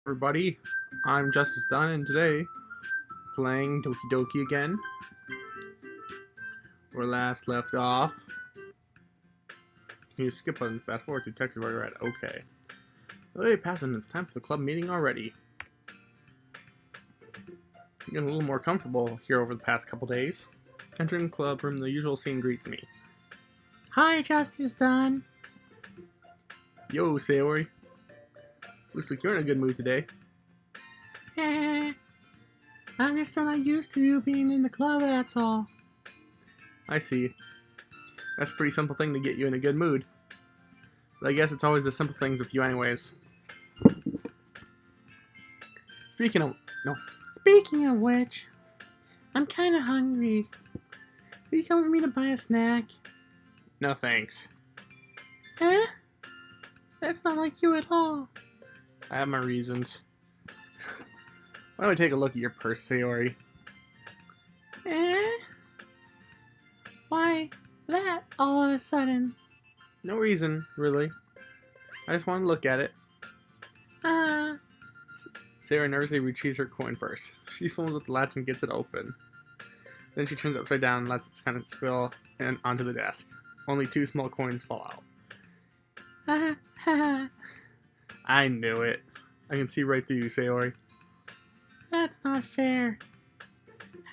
Everybody, I'm Justice Dunn, and today playing Doki Doki again. Where last left off. Can you skip on fast forward to text where we're at? Okay. Hey, passing, it's time for the club meeting already. I'm getting a little more comfortable here over the past couple days. Entering the club room, the usual scene greets me. Hi, Justice Dunn. Yo, Sayori. Looks like you're in a good mood today. I'm just not used to you being in the club, that's all. I see. That's a pretty simple thing to get you in a good mood. But I guess it's always the simple things with you anyways. Speaking of which, I'm kinda hungry. Will you come with me to buy a snack? No thanks. That's not like you at all. I have my reasons. Why don't we take a look at your purse, Sayori? Why that all of a sudden? No reason, really. I just want to look at it. Sayori nervously retrieves her coin purse. She fumbles with the latch and gets it open. Then she turns it upside down and lets it kind of spill onto the desk. Only 2 small coins fall out. I knew it. I can see right through you, Sayori. That's not fair.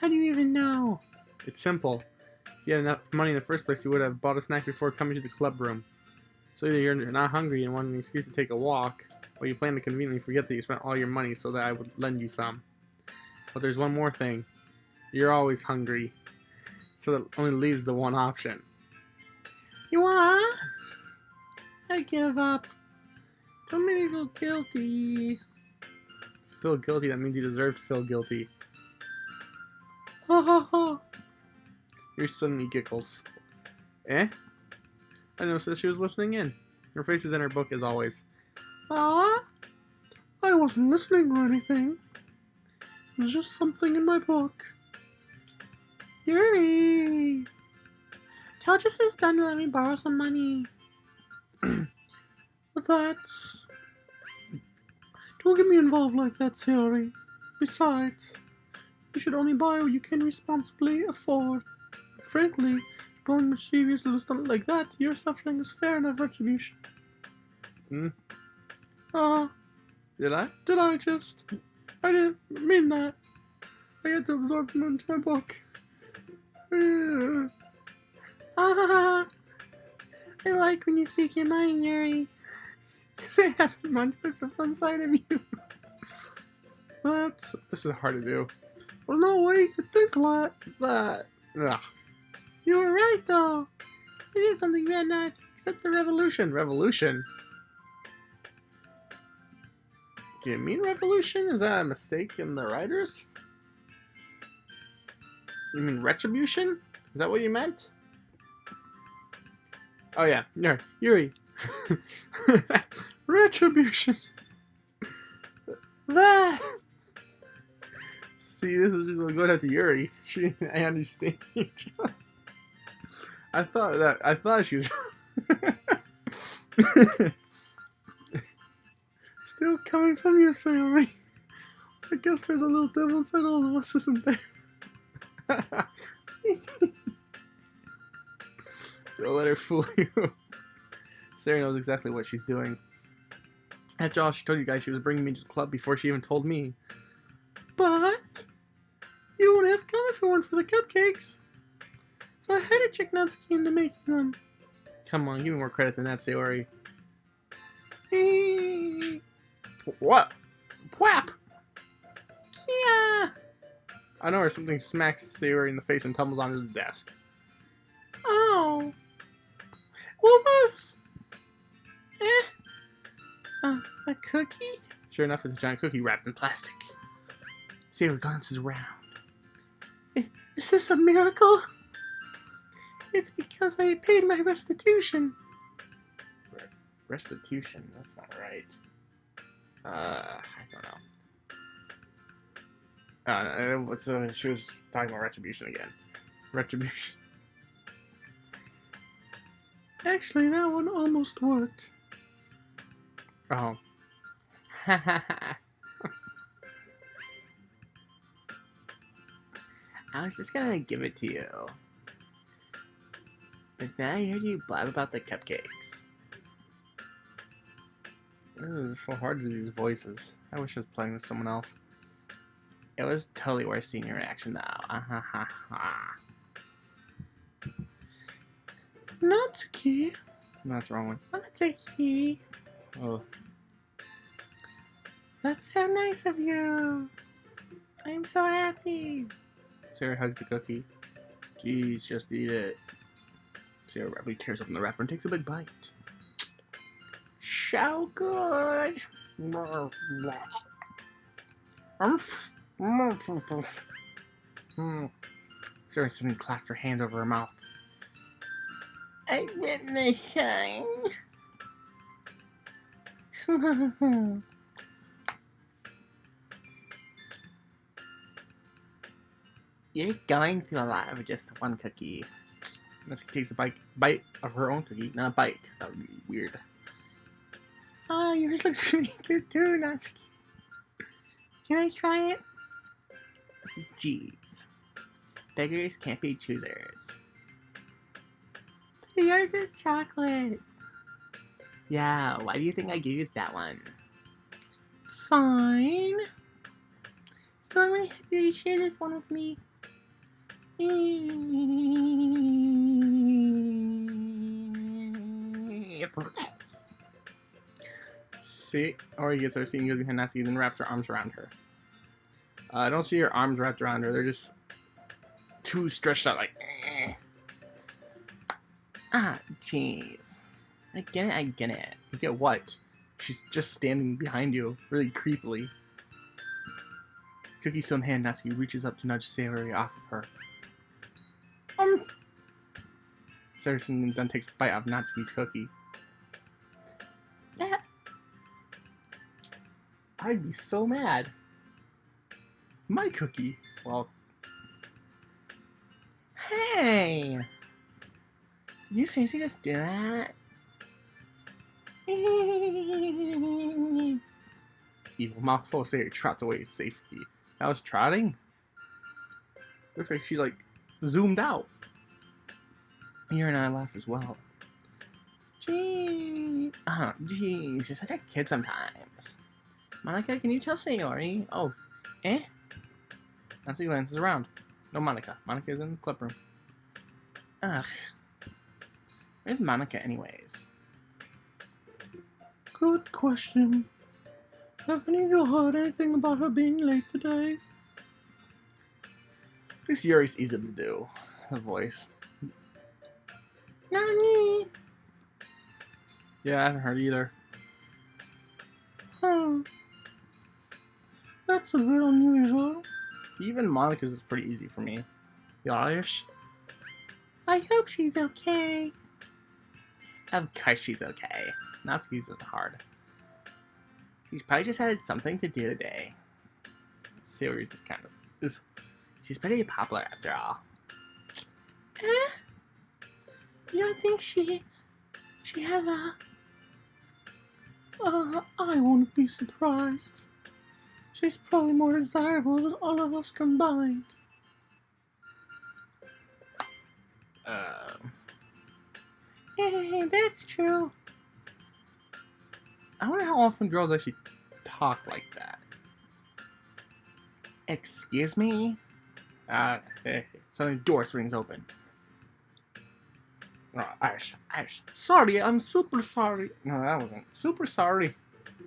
How do you even know? It's simple. If you had enough money in the first place, you would have bought a snack before coming to the club room. So either you're not hungry and want an excuse to take a walk, or you plan to conveniently forget that you spent all your money so that I would lend you some. But there's one more thing. You're always hungry. So that only leaves the one option. You want? I give up. Don't make me feel guilty. Feel guilty, that means you deserve to feel guilty. Ho ho ho. Your suddenly giggles. I noticed that she was listening in. Her face is in her book as always. I wasn't listening or anything. It was just something in my book. Yuri! Tell Justice Dunn to let me borrow some money. That's... Don't get me involved like that, Sayori. Besides, you should only buy what you can responsibly afford. Frankly, going mischievous little stunt like that to your suffering is fair enough retribution. Did I? Did I just? I didn't mean that. I had to absorb them into my book. I like when you speak your mind, Yuri. Because I have much it's a fun side of you. This is hard to do. Well, no way you could think like that. Ugh. You were right, though. You did something bad not to accept the revolution. Revolution? Do you mean revolution? Is that a mistake in the writers? You mean retribution? Is that what you meant? Oh yeah, no, Yuri. Retribution. That. See, this is going out to Yuri. I understand each other. I thought she was. Still coming from you, Sayori. I guess there's a little devil inside all of us, isn't there? Don't let her fool you. Sarah knows exactly what she's doing. After all, she told you guys she was bringing me to the club before she even told me. But you wouldn't have come if it weren't for the cupcakes. So I had to check Natsuki into making them. Come on, give me more credit than that, Sayori. What? Whap! Yeah! I know her something smacks Sayori in the face and tumbles onto the desk. Oh. What was? A cookie? Sure enough, it's a giant cookie wrapped in plastic. Sayori glances around. Is this a miracle? It's because I paid my restitution. Restitution? That's not right. I don't know. She was talking about retribution again. Retribution. Actually, that one almost worked. Oh. I was just gonna give it to you. But then I heard you blab about the cupcakes. It's so hard to do these voices. I wish I was playing with someone else. It was totally worth seeing your reaction though. Natsuki. No, that's the wrong one. Natsuki. Oh. That's so nice of you. I'm so happy. Sarah hugs the cookie. Jeez, just eat it. Sarah rapidly tears open the wrapper and takes a big bite. So good. Sarah suddenly clasped her hands over her mouth. I get the shine. You're going through a lot of just one cookie. Natsuki takes a bite of her own cookie. Not a bite. That would be weird. Oh, yours looks really good too, Natsuki. Can I try it? Jeez. Beggars can't be choosers. Yours is chocolate. Yeah, why do you think I gave you that one? Fine. So I'm really happy that you share this one with me. See? Ori gets her scene, goes behind Natsuki, then wraps her arms around her. I don't see her arms wrapped around her. They're just too stretched out, like. Ah, jeez. I get it. You get what? She's just standing behind you, really creepily. Cookie still in hand, Natsuki reaches up to nudge Sayori off of her. Sayori then takes a bite out of Natsuki's cookie. I'd be so mad. My cookie. Well. Hey! Did you seriously just do that? Evil mouthful of Sayori trots away to safety. That was trotting? Looks like she, like, zoomed out. Mira and I laugh as well. Jeez, you're such a kid sometimes. Monica, can you tell Sayori? Oh, eh? Natsuki glances around. No Monica. Monica is in the club room. Ugh. Where's Monica anyways? Good question. Have any of you heard anything about her being late today? This Yuri's easy to do. The voice. Not me. Yeah, I haven't heard either. Huh. That's a bit unusual. Even Monica's is pretty easy for me. Gosh. I hope she's okay. Of course she's okay. Natsuki's is hard. She's probably just had something to do today. Sayori's is kind of. Oof. She's pretty popular after all. You don't think she has a... I won't be surprised. She's probably more desirable than all of us combined. Hey, that's true. I wonder how often girls actually talk like that. Excuse me? Suddenly the door swings open. Oh, Ash. Sorry, I'm super sorry. No, that wasn't. Super sorry.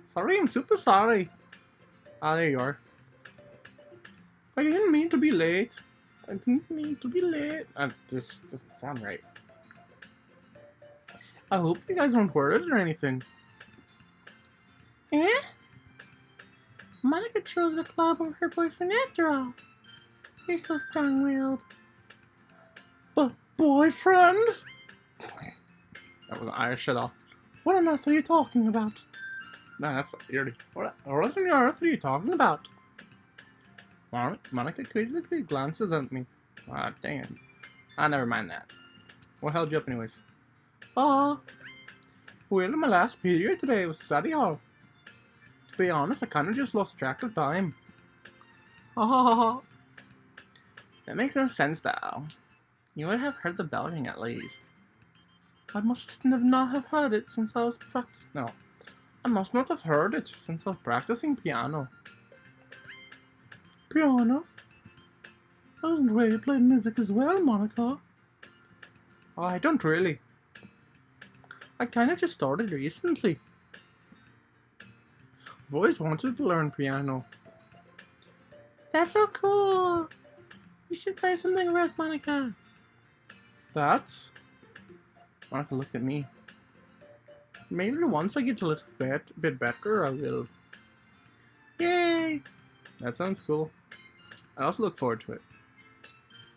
Sorry, I'm super sorry. Ah, there you are. I didn't mean to be late. This doesn't sound right. I hope you guys aren't worried or anything. Eh? Monica chose the club over her boyfriend after all. You're so strong-willed. But boyfriend? That was an Irish shut off. What on earth are you talking about? No, that's eerie. What on earth are you talking about? Monica quizzically glances at me. Ah, damn. Ah, never mind that. What held you up anyways? Well, in my last period today was study hall. To be honest, I kinda just lost track of time. And That makes no sense, though. You would have heard the bell ring at least. I must not have heard it since I was practicing. No, I must not have heard it since I was practicing piano. Piano? I wasn't ready to play music as well, Monica. Oh, I don't really. I kinda just started recently. I've always wanted to learn piano. That's so cool! You should play something for us, Monica. That's... Monica looks at me. Maybe once I get a little bit better, I will. Yay! That sounds cool. I also look forward to it.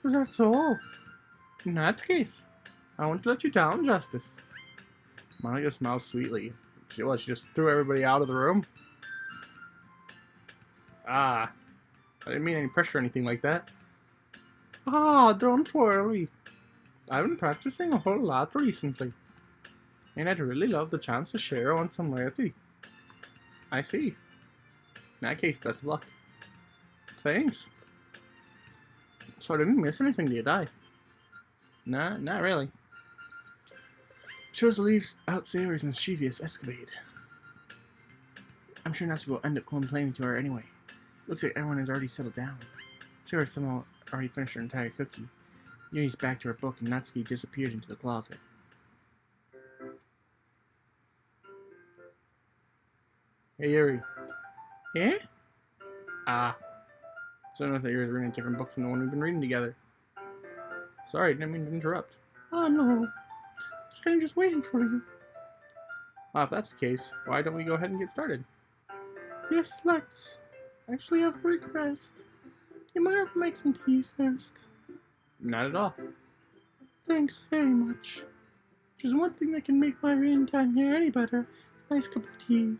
Is that so? In that case, I won't let you down, Justice. Monica smiles sweetly. She just threw everybody out of the room? Ah, I didn't mean any pressure or anything like that. Ah, don't worry. I've been practicing a whole lot recently, and I'd really love the chance to share on some lately. I see. In that case, best of luck. Thanks. So I didn't miss anything, did I? Nah, not really. Shows the leaves out Sayori's mischievous escapade. I'm sure Natsuki will end up complaining to her anyway. Looks like everyone has already settled down. Sayori somehow already finished her entire cookie. Yuri's back to her book and Natsuki disappeared into the closet. Hey Yuri. Yeah? Ah. So I know that Yuri's reading a different book from the one we've been reading together. Sorry, didn't mean to interrupt. Oh no. I'm just waiting for you. Well, if that's the case, why don't we go ahead and get started? Yes, let's. Actually, I have a request. You might have to make some tea first. Not at all. Thanks very much. There's one thing that can make my reading time here any better. It's a nice cup of tea.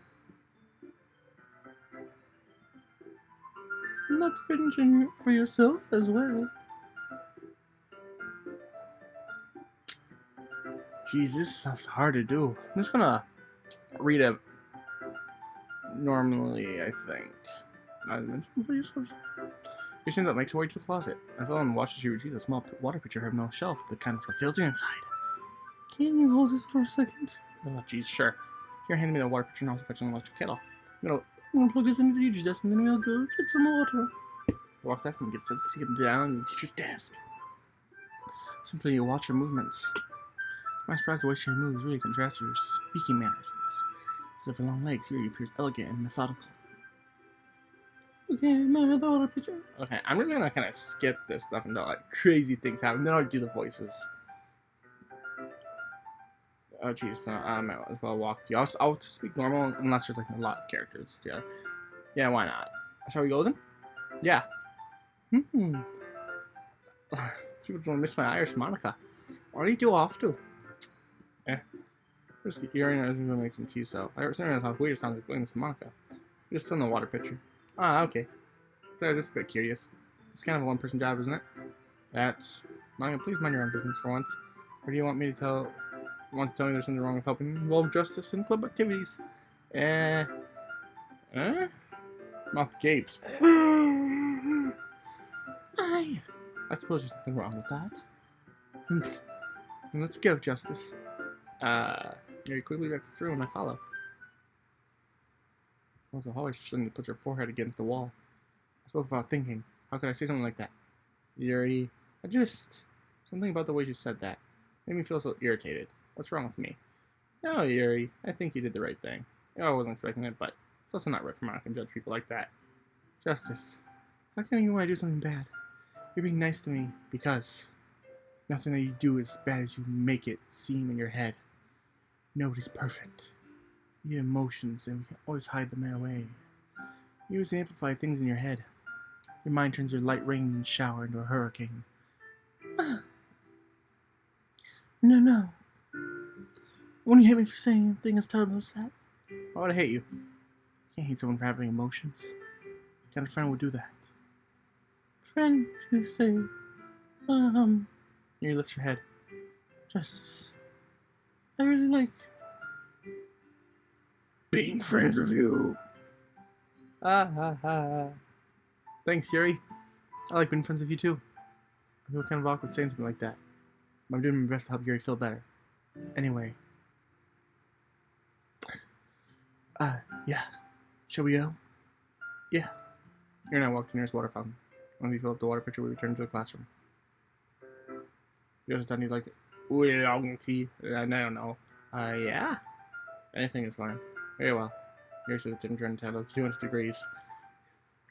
And not to mention for yourself as well. Jeez, this stuff's hard to do. I'm just gonna read it normally, I think. Not to mention for yourself. She stands up, makes her way to the closet. I fell and watched as she retrieves a small water pitcher from the shelf that kind of a filter inside. Can you hold this for a second? Oh, jeez, sure. Here, hand me the water pitcher and also fetch an electric kettle. I'm gonna plug this into the teacher's desk and then we'll go get some water. I walk past him and get him down the teacher's desk. Simply watch her movements. I'm surprised the way she moves really contrasts with her speaking mannerisms. Because of her long legs, here appears elegant and methodical. Okay, my water pitcher. Okay, I'm just gonna kind of skip this stuff until like crazy things happen. Then I'll do the voices. Oh jeez, so I might as well walk with you. I'll speak normal unless there's like a lot of characters together. Yeah, why not? Shall we go then? Yeah. People don't miss my Irish Monica. Where do you do off to? Just hearing I was gonna make some tea, so I was saying how weird it sounds like doing this to Monica. You just fill in the water pitcher. Ah, okay. So I was just a bit curious. It's kind of a one-person job, isn't it? That's... Monica, please mind your own business for once. Or do you want me to tell me there's something wrong with helping involve justice in club activities? Mouth gapes. I suppose there's nothing wrong with that. Let's go, Justice. Very quickly gets through and I follow. Also, Holly suddenly puts her forehead against the wall. I spoke without thinking. How could I say something like that? Yuri, something about the way she said that made me feel so irritated. What's wrong with me? No, Yuri, I think you did the right thing. I wasn't expecting it, but it's also not right for Monica to judge people like that. Justice, how come you want to do something bad? You're being nice to me because nothing that you do is as bad as you make it seem in your head. Nobody's perfect. You have emotions, and we can always hide them away. You always amplify things in your head. Your mind turns your light rain shower into a hurricane. No. Won't you hate me for saying anything as terrible as that? Why would I hate you? You can't hate someone for having emotions. What kind of friend would do that? Friend who say, Here, lift your head. Justice. I really like being friends with you. Thanks, Yuri. I like being friends with you too. I feel kind of awkward saying something like that. But I'm doing my best to help Yuri feel better. Anyway. Yeah. Shall we go? Yeah. Yuri and I walked to the nearest water fountain. When we filled up the water pitcher, we returned to the classroom. You just don't need like oolong tea. I don't know. Yeah? Anything is fine. Very well. Yuri says the temperature in 200 degrees.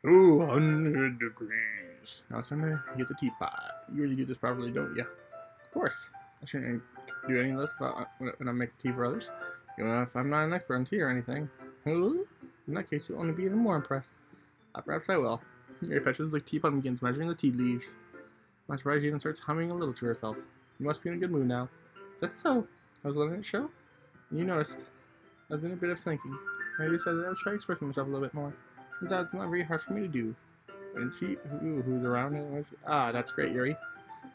200 degrees. Now it's time to get the teapot. You really do this properly, don't you? Of course. I shouldn't do any of this when I make tea for others. Even if I'm not an expert on tea or anything. In that case, you'll only be even more impressed. Perhaps I will. Yuri fetches the teapot and begins measuring the tea leaves. I'm surprised she even starts humming a little to herself. You must be in a good mood now. Is that so? I was letting it show? You noticed. I was doing a bit of thinking. I decided that I would try expressing myself a little bit more. Turns out it's not very hard for me to do. And see who's around it. That's great, Yuri.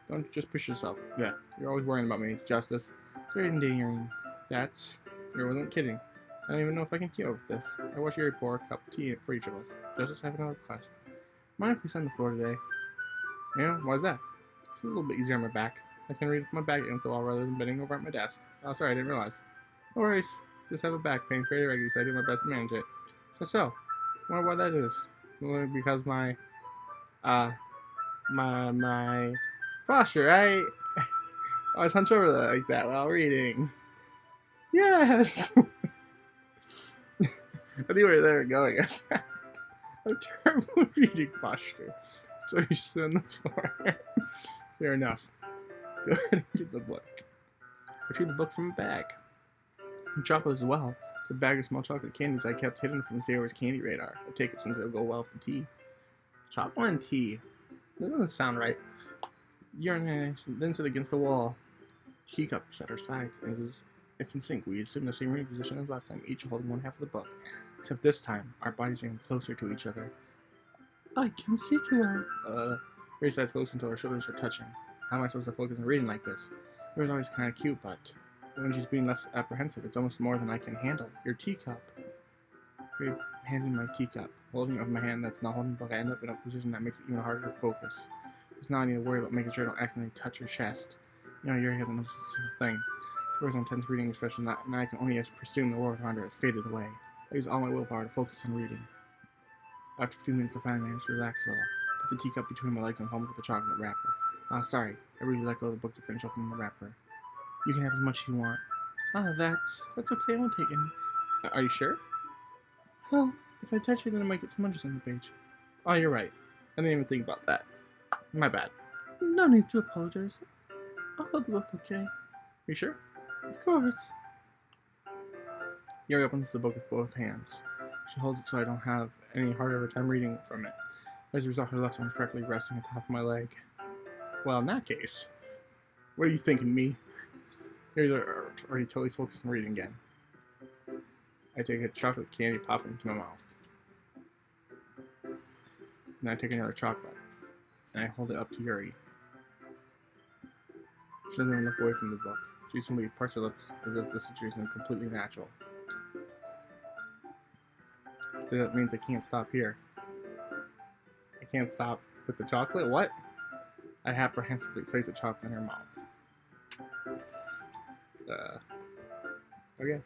Don't just push yourself. Yeah, you're always worrying about me. Justice. It's very endearing. Yuri wasn't kidding. I don't even know if I can keep up with this. I watched Yuri pour a cup of tea for each of us. Justice, I have another request. Mind if we sit on the floor today? Yeah, why is that? It's a little bit easier on my back. I can read with my back against the wall rather than bending over at my desk. Oh, sorry, I didn't realize. No worries. Just have a back pain fairly regularly, so I do my best to manage it. So. I wonder why that is. Because my posture, right? I always hunch over like that while reading. Yes! I knew where they were going at that. A terrible reading posture. So you should sit on the floor. Fair enough. Go ahead and get the book. Retrieve the book from a bag. And chocolate as well. It's a bag of small chocolate candies I kept hidden from Sailor's candy radar. I'll take it since it'll go well with the tea. Chocolate and tea. That doesn't sound right. Yuri then sit against the wall. Teacups at our sides, and it was if in sync. We assumed the same reading position as last time, each holding one half of the book. Except this time, our bodies are getting closer to each other. I can see too well. Yuri sides close until our shoulders are touching. How am I supposed to focus on reading like this? It was always kind of cute, but when she's being less apprehensive, it's almost more than I can handle. Your teacup. You're handing my teacup. Holding it with my hand that's not holding the book, I end up in a position that makes it even harder to focus. Because now I need to worry about making sure I don't accidentally touch her chest. You know, Yuri hasn't noticed a single thing. She was intense reading, especially now I can only presume the world around her has faded away. I use all my willpower to focus on reading. After a few minutes, I finally managed to relax a little. Put the teacup between my legs and fumbled with the chocolate wrapper. Sorry. I really let go of the book to finish opening the wrapper. You can have as much as you want. That's okay. I won't take any. Are you sure? Well, if I touch it, then I might get smudges on the page. Oh, you're right. I didn't even think about that. My bad. No need to apologize. I'll hold the book, okay? Are you sure? Of course. Yuri opens the book with both hands. She holds it so I don't have any harder of a time reading from it. As a result, her left arm is practically resting on top of my leg. Well, in that case, what are you thinking, me? Yuri's already totally focused on reading again. I take a chocolate candy, pop it into my mouth. Then I take another chocolate, and I hold it up to Yuri. She doesn't even look away from the book. She simply parts her lips as if the situation is completely natural. So that means I can't stop here. I can't stop with the chocolate? What? I apprehensively place the chocolate in her mouth. Okay.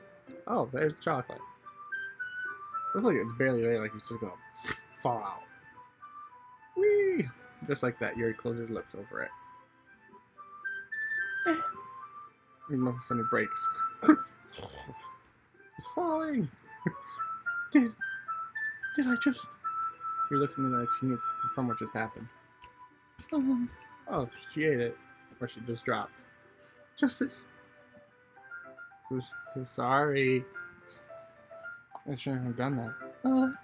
Oh, there's the chocolate. Looks like it's barely there, like it's just gonna fall out. Whee! Just like that, Yuri closes her lips over it. And all of a sudden it breaks. It's falling! Did I just... Yuri looks at me like she needs to confirm what just happened. Oh, she ate it. Or she just dropped. Justice. So sorry. I shouldn't have done that.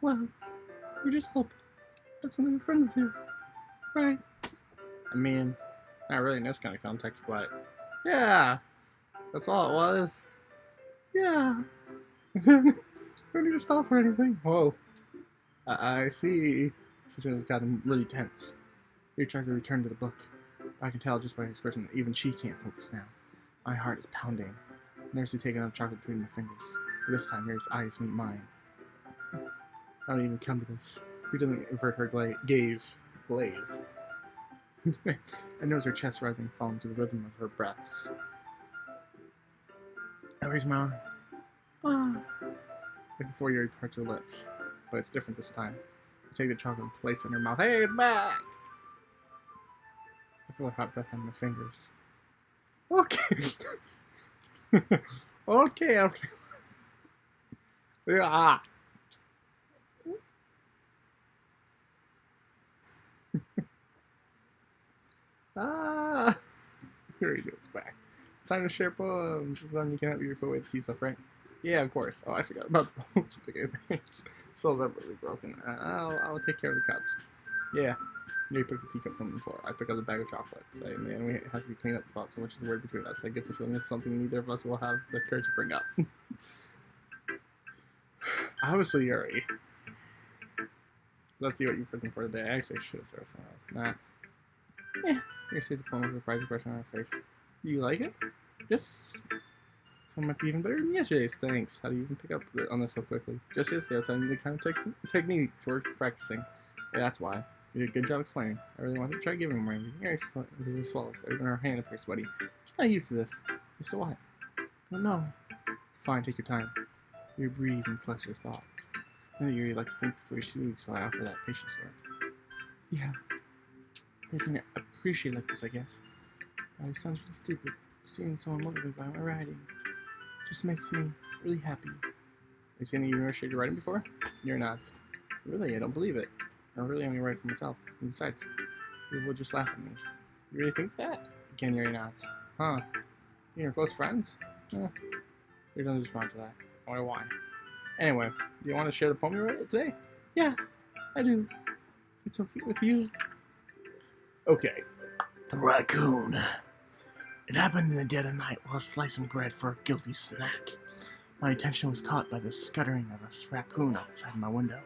Well, we just hope that's something friends do. Right? I mean, not really in this kind of context, but yeah, that's all it was. Yeah. Don't need to stop or anything. Whoa. I see. The situation has gotten really tense. He tries to return to the book. I can tell just by his expression that even she can't focus now. My heart is pounding. I nervously take another chocolate between my fingers. But this time, Mary's eyes meet mine. I don't even come to this. He doesn't avert her gaze. Glaze. I notice her chest rising and falling to the rhythm of her breaths. I raise my arm. Ah. Like before, Yuri parts her lips, but it's different this time. I take the chocolate and place it in her mouth. Hey, it's back! I feel her hot breath on my fingers. Okay. Okay. Ah. Ah. Here we go, it's back. It's time to share poems. Just then you can have your poet tea stuff, right? Yeah, of course. Oh, I forgot about the poems. Okay, thanks. Souls are really broken. I'll take care of the cups. Yeah. You pick the teacup from the floor. I pick up the bag of chocolates. And it has to be cleaned up about so much is the word between us. I get the feeling it's something neither of us will have the courage to bring up. Obviously, Yuri. Let's see what you're looking for today. Actually, I should have started something else. Nah. Here sees a poem with a surprising expression on her face. Do you like it? Yes. This one might be even better than yesterday's. Thanks. How do you even pick up on this so quickly? Just yesterday, I need the kind of techniques we're practicing. Yeah, that's why. You did a good job explaining. I really wanted to try giving him one. Here he swallows. Even her hand appears sweaty. I'm used to this. Used to what? Oh no. Fine, take your time. You breathe and collect your thoughts. I know Yuri likes to think before you speak, so I offer that patience to her. Yeah. There's something I appreciate like this, I guess. It sounds really stupid. Seeing someone motivated by my writing just makes me really happy. Have you seen any university writing before? You're not. Really, I don't believe it. I really only write for myself. And besides, people will just laugh at me. You really think that? Again, you're not. Huh. You're close friends? Eh. You're done just respond to that. I wonder why. Anyway, do you want to share the poem you wrote today? Yeah, I do. It's okay with you. Okay. The raccoon. It happened in the dead of night while slicing bread for a guilty snack. My attention was caught by the scuttering of a raccoon outside my window.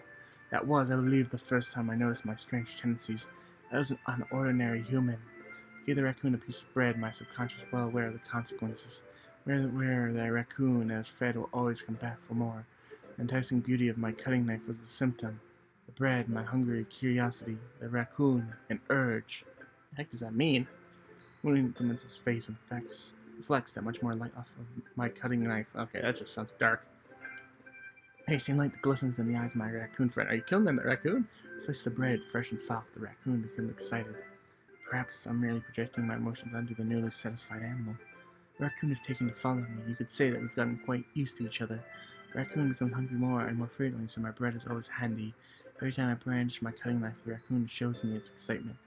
That was, I believe, the first time I noticed my strange tendencies as an unordinary human. I gave the raccoon a piece of bread, my subconscious well aware of the consequences. Where the raccoon is fed will always come back for more. The enticing beauty of my cutting knife was the symptom. The bread, my hungry curiosity. The raccoon, an urge. What the heck does that mean? Moon implements his face and reflects that much more light off of my cutting knife. Okay, that just sounds dark. Hey, same light that glistens in the eyes of my raccoon friend. Are you killing them, that raccoon? Slice the bread, fresh and soft. The raccoon becomes excited. Perhaps I'm merely projecting my emotions onto the newly satisfied animal. The raccoon is taking to following me. You could say that we've gotten quite used to each other. The raccoon becomes hungry more and more frequently, so my bread is always handy. Every time I brandish my cutting knife, the raccoon shows me its excitement.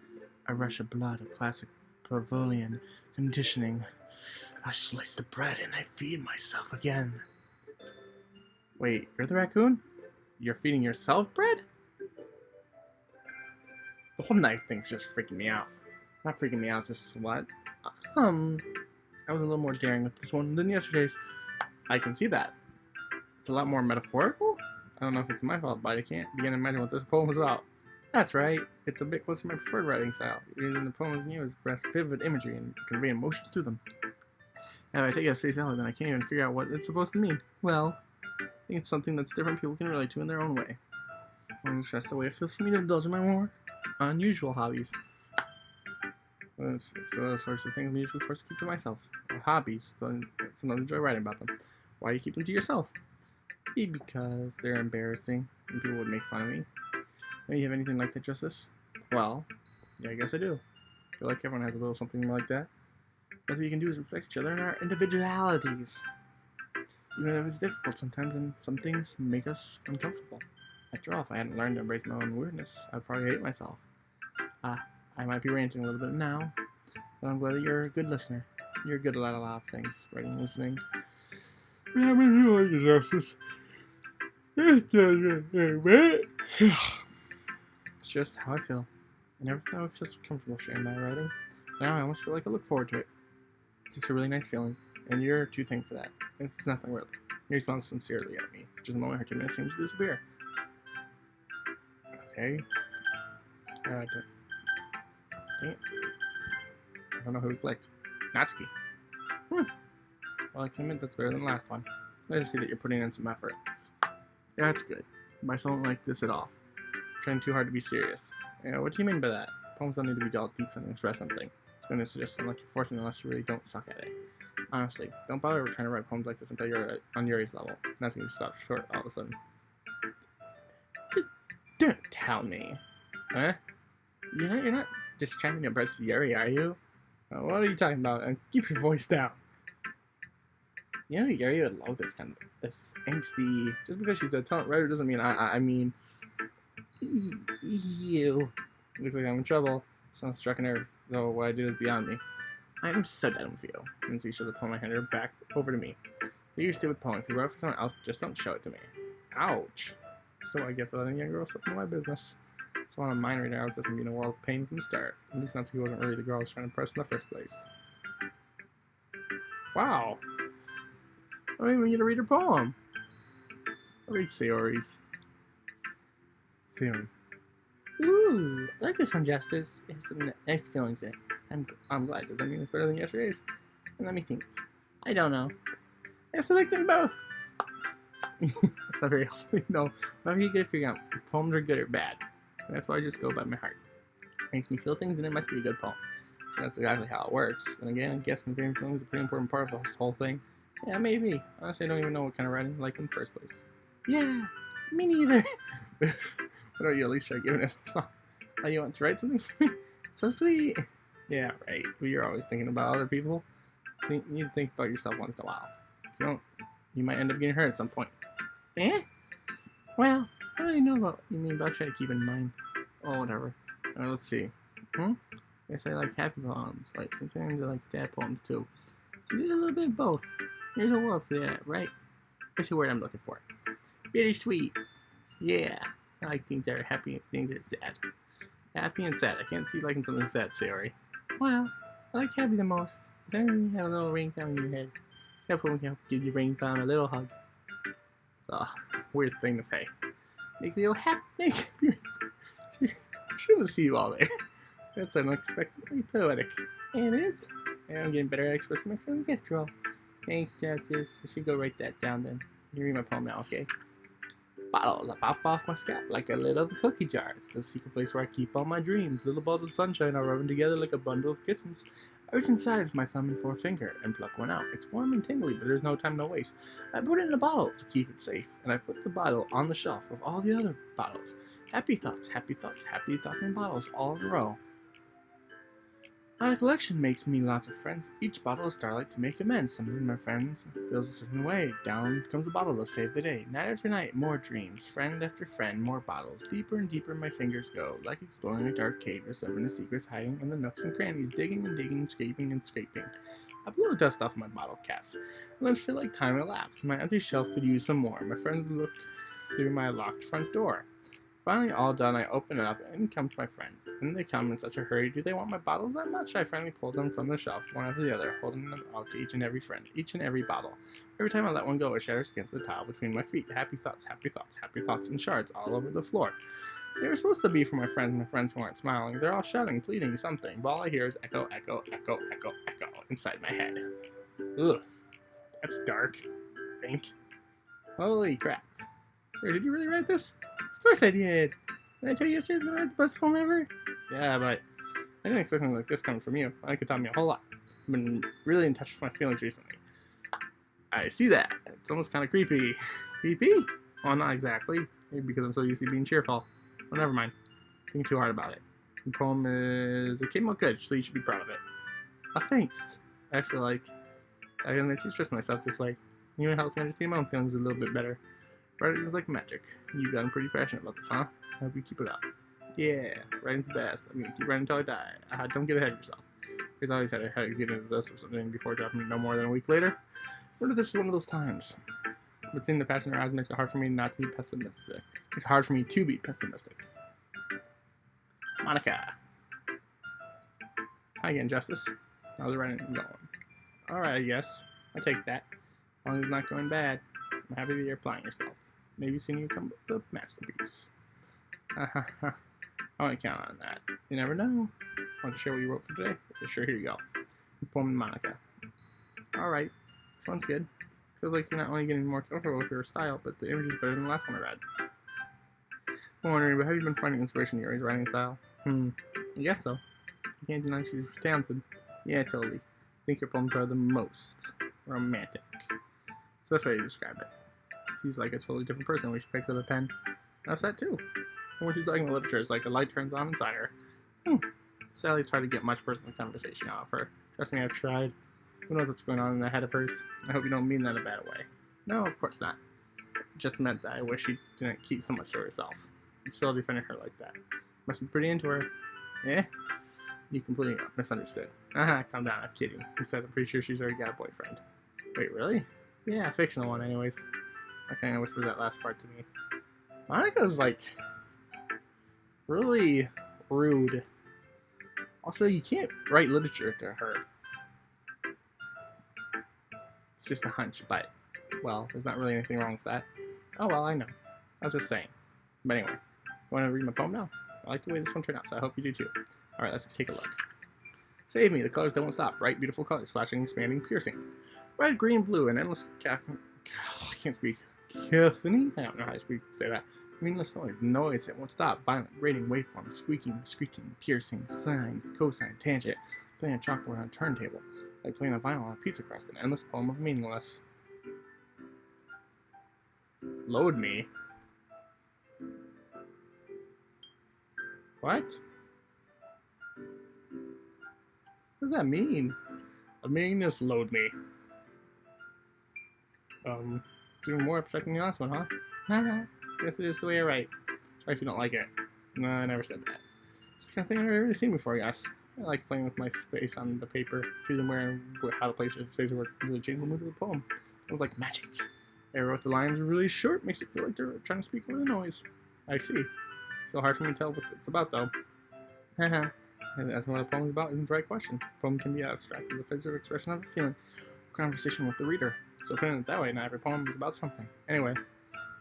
A rush of blood, a classic Pavlovian conditioning. I slice the bread and I feed myself again. Wait, you're the raccoon? You're feeding yourself bread? The whole knife thing's just freaking me out. Not freaking me out, it's just what? I was a little more daring with this one than yesterday's. I can see that. It's a lot more metaphorical? I don't know if it's my fault, but I can't begin to imagine what this poem was about. That's right, it's a bit closer to my preferred writing style. Using the poems you express vivid imagery and convey emotions to them. And if I take it as face value, then I can't even figure out what it's supposed to mean. Well, I think it's something that's different people can relate to in their own way. It's just the way it feels for me to indulge in my more unusual hobbies. So those sorts of things I'm usually forced to keep to myself. Or hobbies, so sometimes I enjoy writing about them. Why do you keep them to yourself? Maybe because they're embarrassing and people would make fun of me. Do you have anything like that, Justice? Well, yeah, I guess I do. I feel like everyone has a little something like that. What we can do is respect each other and our individualities. Even if it's difficult sometimes, and some things make us uncomfortable. After all, if I hadn't learned to embrace my own weirdness, I'd probably hate myself. I might be ranting a little bit now, but I'm glad that you're a good listener. You're good at a lot of things, writing and listening. Yeah, I mean, you like Justice. It's just how I feel. I never thought I was just comfortable sharing my writing. Now I almost feel like I look forward to it. It's just a really nice feeling, and you're too thankful for that. It's nothing really. You smiles sincerely at me, just the moment her 2 minutes seems to disappear. Okay. Dang it. I don't know who we clicked. Natsuki. Well, I can admit that's better than the last one. It's nice to see that you're putting in some effort. Yeah, that's good. I don't like this at all. I'm trying too hard to be serious. What do you mean by that? Poems don't need to be all deep and express something. It's going to suggest something like you're forcing unless you really don't suck at it. Honestly, don't bother trying to write poems like this until you're on Yuri's level. That's going to stop short all of a sudden. Don't tell me. Huh? You're not just trying to impress Yuri, are you? What are you talking about? And keep your voice down. You know, Yuri would love this kind of this angsty. Just because she's a talent writer doesn't mean I mean. You. Looks like I'm in trouble. Someone struck a nerve, though what I did is beyond me. I'm so done with you. And so she shows the poem I handed her back over to me. Your stupid poem. If you wrote it for someone else, just don't show it to me. Ouch. So I get for letting a young girl slip into my business. So on a mind right now, doesn't mean a world of pain from the start. At least Natsuki wasn't really the girl I was trying to impress in the first place. Wow. I don't even get to read her poem. I'll read Sayori's. Soon. Ooh, I like this one, Justice. It has some nice feelings in it. I'm glad. Does that mean it's better than yesterday's? And let me think. I don't know. I select them both. That's not very helpful. No, not very good at figuring out if poems are good or bad. And that's why I just go by my heart. It makes me feel things, and it must be a good poem. So that's exactly how it works. And again, I guess conveying feelings is a pretty important part of this whole thing. Yeah, maybe. Honestly, I don't even know what kind of writing I like in the first place. Yeah, me neither. Why don't you at least try giving us some? Oh, you want to write something for me? So sweet. Yeah, right. But you're always thinking about other people. You need to think about yourself once in a while. If you don't, you might end up getting hurt at some point. Eh? Well, I don't really know what you mean about trying to keep in mind. Oh, whatever. Let's see. I guess I like happy poems. Like, sometimes I like sad poems too. So do a little bit of both. There's a word for that, right? What's the word I'm looking for? Bittersweet. Yeah. I like things that are happy and things that are sad. Happy and sad. I can't see liking something sad, Sayori. Well, I like happy the most. Because then you have a little ring down in your head. Except when we can give your ring down a little hug. It's a weird thing to say. Makes me feel happy. She doesn't see you all there. That's unexpectedly poetic. And it is. And I'm getting better at expressing my feelings after all. Thanks, Justice. I should go write that down then. You read my poem now, okay? Bottles, I pop off my scalp like a little cookie jar. It's the secret place where I keep all my dreams. Little balls of sunshine are rubbing together like a bundle of kittens. I reach inside with my thumb and forefinger and pluck one out. It's warm and tingly, but there's no time to waste. I put it in a bottle to keep it safe, and I put the bottle on the shelf with all the other bottles. Happy thoughts, happy thoughts, happy thoughts in bottles all in a row. My collection makes me lots of friends. Each bottle is starlight to make amends. Some of my friends feels a certain way. Down comes the bottle to save the day. Night after night, more dreams. Friend after friend, more bottles. Deeper and deeper my fingers go, like exploring a dark cave or seven of secrets hiding in the nooks and crannies, digging and digging, scraping and scraping. I blow dust off my bottle caps. I don't feel like time elapsed. My empty shelf could use some more. My friends look through my locked front door. Finally all done, I open it up, and in comes my friend. Then they come in such a hurry. Do they want my bottles that much? I finally pulled them from the shelf, one after the other, holding them out to each and every friend, each and every bottle. Every time I let one go, it shatters against the tile between my feet. Happy thoughts, happy thoughts, happy thoughts, and shards all over the floor. They were supposed to be for my friends and my friends who aren't smiling. They're all shouting, pleading, something, but all I hear is echo, echo, echo, echo, echo inside my head. Ugh, that's dark. I think. Holy crap. Sir, did you really write this? Of course I did. Did I tell you yesterday I was going to write the best poem ever? Yeah, but I didn't expect something like this coming from you. I think it taught me a whole lot. I've been really in touch with my feelings recently. I see that. It's almost kind of creepy. Creepy? Well, not exactly. Maybe because I'm so used to being cheerful. Well, never mind. Thinking too hard about it. The poem is... It came out good, so you should be proud of it. Oh, thanks. I feel like I can express myself this way. Even helps me understand my own feelings a little bit better. Writing is like magic. You've gotten pretty passionate about this, huh? I hope you keep it up. Yeah, writing's the best. I'm gonna keep writing until I die. Don't get ahead of yourself. Because I always had to get into this or something before dropping me no more than a week later. What if this is one of those times? But seeing the passion in her eyes makes it hard for me not to be pessimistic. It's hard for me to be pessimistic. Monica. Hi again, Justice. How's the writing going? Alright, I guess. I take that. As long as it's not going bad. I'm happy that you're applying yourself. Maybe soon you come with a masterpiece. I won't count on that. You never know. Want to share what you wrote for today? Sure, here you go. Poem Monica. Alright. Sounds good. Feels like you're not only getting more comfortable with your style, but the image is better than the last one I read. I'm wondering, but have you been finding inspiration in Yuri's writing style? I guess so. You can't deny she's talented. Yeah, totally. I think your poems are the most romantic. So that's the way you describe it. She's like a totally different person when she picks up a pen. That's that too. And when she's talking literature, it's like the light turns on inside her. Sally tried to get much personal conversation out of her. Trust me, I've tried. Who knows what's going on in the head of hers? I hope you don't mean that in a bad way. No, of course not. It just meant that I wish she didn't keep so much to herself. I'm still defending her like that. Must be pretty into her. Eh? You completely misunderstood. Calm down, I'm kidding. Besides, I'm pretty sure she's already got a boyfriend. Wait, really? Yeah, fictional one anyways. I kind of whispered that last part to me. Monica's like really rude. Also, you can't write literature to her. It's just a hunch, but, well, there's not really anything wrong with that. Oh, well, I know. I was just saying. But anyway, you want to read my poem now? I like the way this one turned out, so I hope you do too. Alright, let's take a look. Save me, the colors that won't stop. Bright, beautiful colors, flashing, expanding, piercing. Red, green, blue, and endless I can't speak. Cacophony? I don't know how to say that. Meaningless noise that won't stop. Violent, grating, waveform, squeaking, screeching, piercing, sine, cosine, tangent. Playing a chalkboard on a turntable. Like playing a vinyl on a pizza crust. An endless poem of meaningless. Load me? What? What does that mean? A meaningless load me. It's even more abstract than the last one, huh? Guess it is the way I write. Sorry if you don't like it. No, I never said that. It's the kind of thing I've never really seen before, yes. I like playing with my space on the paper, choosing where and how to place it. Phase work really changed the mood of the poem. It was like magic. I wrote the lines really short, makes it feel like they're trying to speak over the noise. I see. Still hard for me to tell what it's about, though. And that's what a poem is about, isn't the right question. A poem can be abstract as a physical expression of a feeling, or conversation with the reader. So putting it that way, not every poem is about something. Anyway,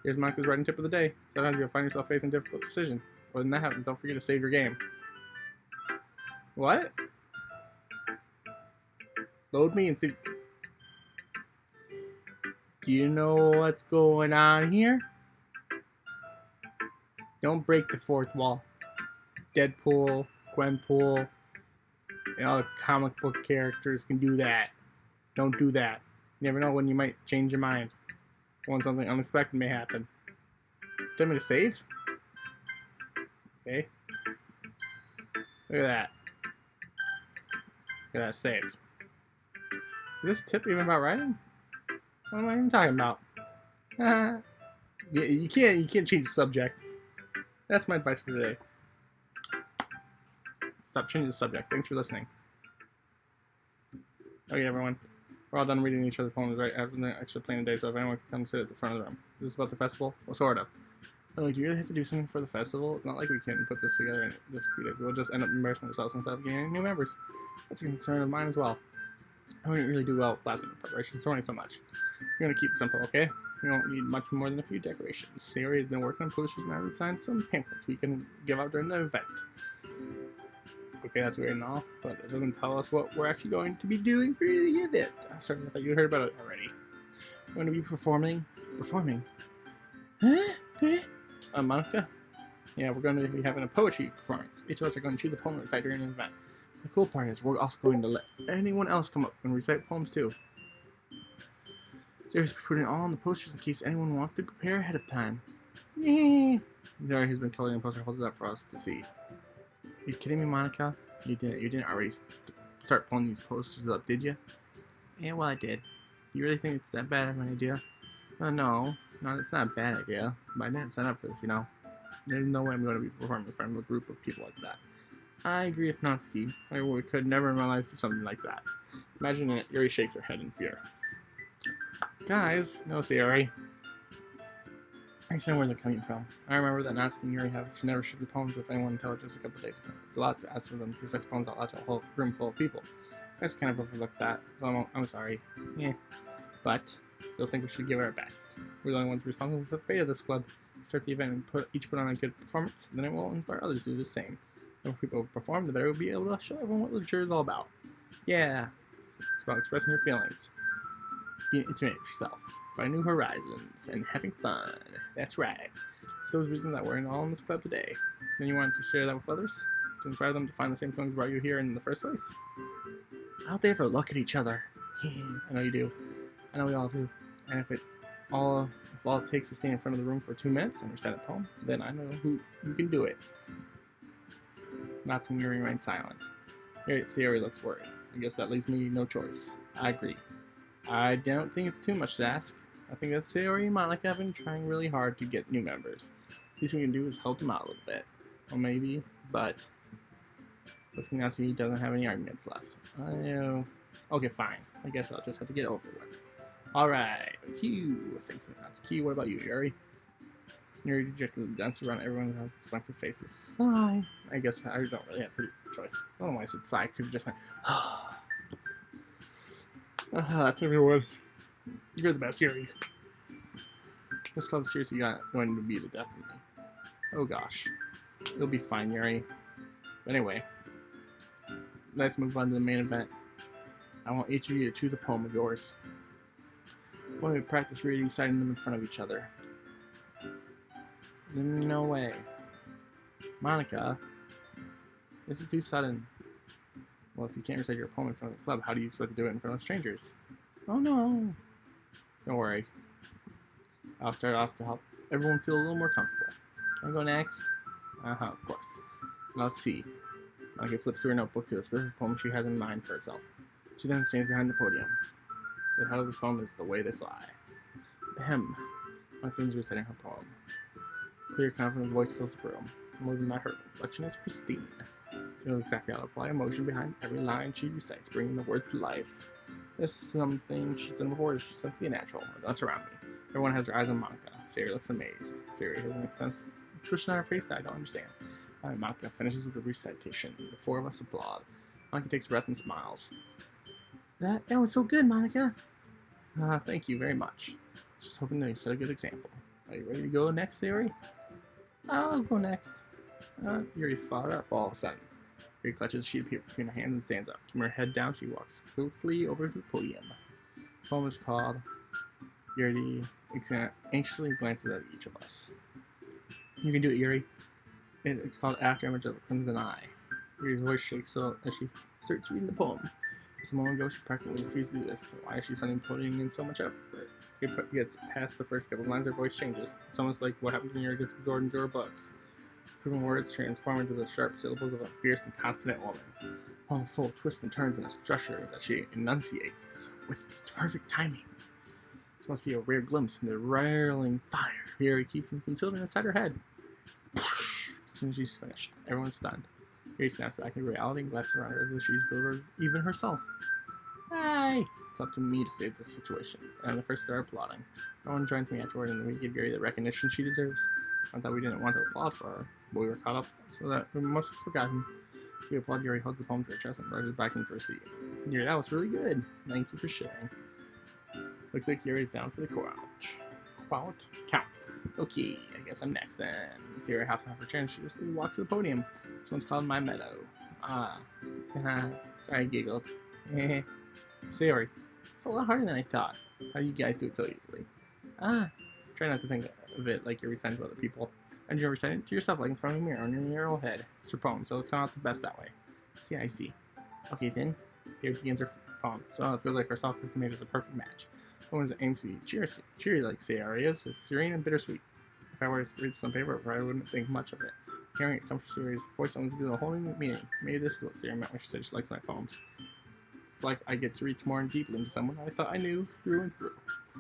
here's Monica's writing tip of the day. Sometimes you'll find yourself facing a difficult decision. When that happens, don't forget to save your game. What? Load me and see. Do you know what's going on here? Don't break the fourth wall. Deadpool, Gwenpool, and all the comic book characters can do that. Don't do that. You never know when you might change your mind. When something unexpected may happen. Tell me to save? Okay. Look at that. Look at that save. Is this tip even about writing? What am I even talking about? You can't change the subject. That's my advice for today. Stop changing the subject. Thanks for listening. Okay, everyone. We're all done reading each other's poems, right? I have something extra planned today, so if anyone can come sit at the front of the room. Is this about the festival? Well, sort of. Oh, do you really have to do something for the festival? It's not like we can put this together in just a few days. We'll just end up embarrassing ourselves instead of gaining new members. That's a concern of mine as well. I wouldn't really do well with last minute preparation, so only so much. We're gonna keep it simple, okay? We don't need much more than a few decorations. Sayori has been working on posters and I've designed some pamphlets we can give out during the event. Okay, that's weird and all, but it doesn't tell us what we're actually going to be doing for the event. Sorry, I thought you heard about it already. We're going to be performing? Huh? Monica? Yeah, we're going to be having a poetry performance. Each of us are going to choose a poem to recite during an event. The cool part is we're also going to let anyone else come up and recite poems too. Seriously, putting it all on the posters in case anyone wants to prepare ahead of time. There, he's been coloring poster holds it up for us to see. You kidding me, Monica? You didn't already start pulling these posters up, did you? Yeah, well, I did. You really think it's that bad of an idea? No, it's not a bad idea. But I didn't sign up for this, you know. There's no way I'm going to be performing in front of a group of people like that. I agree with Natsuki. I could never in my life do something like that. Imagine it. Yuri shakes her head in fear. Guys, no, Sayori. I understand where they're coming from. I remember that Natsuki and Yuri have never shared the poems with anyone until just a couple days ago. It's a lot to ask for them to recite the poems out loud to a whole room full of people. I just kind of overlooked that, so I'm sorry. Yeah. But, still think we should give it our best. We're the only ones responsible for the fate of this club. Start the event and each put on a good performance, then it will inspire others to do the same. The more people perform, the better we'll be able to show everyone what literature is all about. Yeah. It's about expressing your feelings. Being intimate with yourself. Finding new horizons and having fun. That's right. It's those reasons that we're in all in this club today. Then you wanted to share that with others? To inspire them to find the same things brought you here in the first place? I don't they ever look at each other? I know you do. I know we all do. And if all it takes is staying in front of the room for 2 minutes and recite a poem, then I know who can do it. That's when you remain silent. Sayori looks worried. I guess that leaves me no choice. I agree. I don't think it's too much to ask. I think that Sayori and Monica have been trying really hard to get new members. Least we can do is help them out a little bit. Or maybe, but looking out, he doesn't have any arguments left. I know. Okay, fine. I guess I'll just have to get over with. Alright, Q thinks that's Q. What about you, Yuri? Yuri dejectedly dances around everyone who has expectant faces. Sigh. I guess I don't really have to choice. I don't know why I said sigh. Could have just went. That's everyone. You're the best, Yuri. This club seriously going to be the death of me. Oh gosh. It'll be fine, Yuri. But anyway, let's move on to the main event. I want each of you to choose a poem of yours. When we practice reading, citing them in front of each other. No way. Monica, this is too sudden. Well, if you can't recite your poem in front of the club, how do you expect to do it in front of strangers? Oh no. Don't worry. I'll start off to help everyone feel a little more comfortable. Can I go next? Of course. Now let's see. Monica flips through her notebook to the specific poem she has in mind for herself. She then stands behind the podium. The title of this poem is The Way They Fly. Ahem. Monica is reciting her poem. Clear, confident voice fills the room. More than that, her reflection is pristine. She knows exactly how to apply emotion behind every line she recites, bringing the words to life. This is something she's done before. She's simply natural. That's around me. Everyone has their eyes on Monica. Sayori looks amazed. Sayori has an expression on her face that I don't understand. Monica finishes with the recitation. The four of us applaud. Monica takes a breath and smiles. That was so good, Monica. Thank you very much. Just hoping that you set a good example. Are you ready to go next, Sayori? I'll go next. Yuri's fired up all of a sudden. Yuri clutches a sheet of paper between her hands and stands up. Keeping her head down, she walks quickly over to the podium. The poem is called Yuri anxiously glances at each of us. You can do it, Yuri. It's called After Image of the Crimson Eye. Yuri's voice shakes so as she starts reading the poem. Just a moment ago, she practically refused to do this. Why is she suddenly putting in so much effort? It gets past the first couple of lines, her voice changes. It's almost like what happens when Yuri gets absorbed into her books. Proven words transform into the sharp syllables of a fierce and confident woman. All full of twists and turns in a structure that she enunciates with perfect timing. This must be a rare glimpse into roiling fire Yuri keeps concealed inside her head. As soon as she's finished, everyone's stunned. Yuri snaps back into reality and glances around her as if she's delivered even herself. Hey! It's up to me to save this situation. And the first start applauding. No one joins me afterward and we give Yuri the recognition she deserves. Not that we didn't want to applaud for her, but we were caught up so that we must have forgotten. We applaud. Yuri holds the poem to her chest and rushes back into her seat. Yuri, that was really good. Thank you for sharing. Looks like Yuri's down for the count. Okay, I guess I'm next then. Sayori hops off her chair and she just walks to the podium. This one's called My Meadow. Sorry, I giggled. Sayori, it's a lot harder than I thought. How do you guys do it so easily? Try not to think of it like you're reciting to other people. And you're reciting it to yourself like in front of a mirror on your own head. It's your poem, so it'll come out the best that way. See, I see. Okay then, here begins her poem. So it feels like her softness is made as a perfect match. No one's aimlessly cheery like Sayori is. It's serene and bittersweet. If I were to read this on paper, I wouldn't think much of it. Hearing it come from Sayori's voice sounds to a whole new meaning. Maybe this is what Sayori meant when she said she likes my poems. It's like I get to reach more deeply into someone I thought I knew through and through.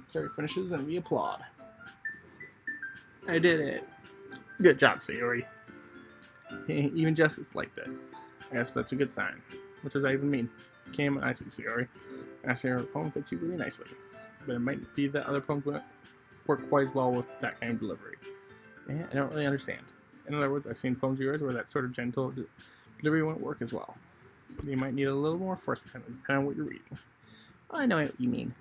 Sayori finishes and we applaud. I did it. Good job, Sayori. Even Justice liked it. I guess that's a good sign. What does that even mean? Came and I see Sayori. And I say her poem fits you really nicely. But it might be that other poems wouldn't work quite as well with that kind of delivery. Yeah, I don't really understand. In other words, I've seen poems of yours where that sort of gentle delivery won't work as well. You might need a little more force depending on what you're reading. I know what you mean.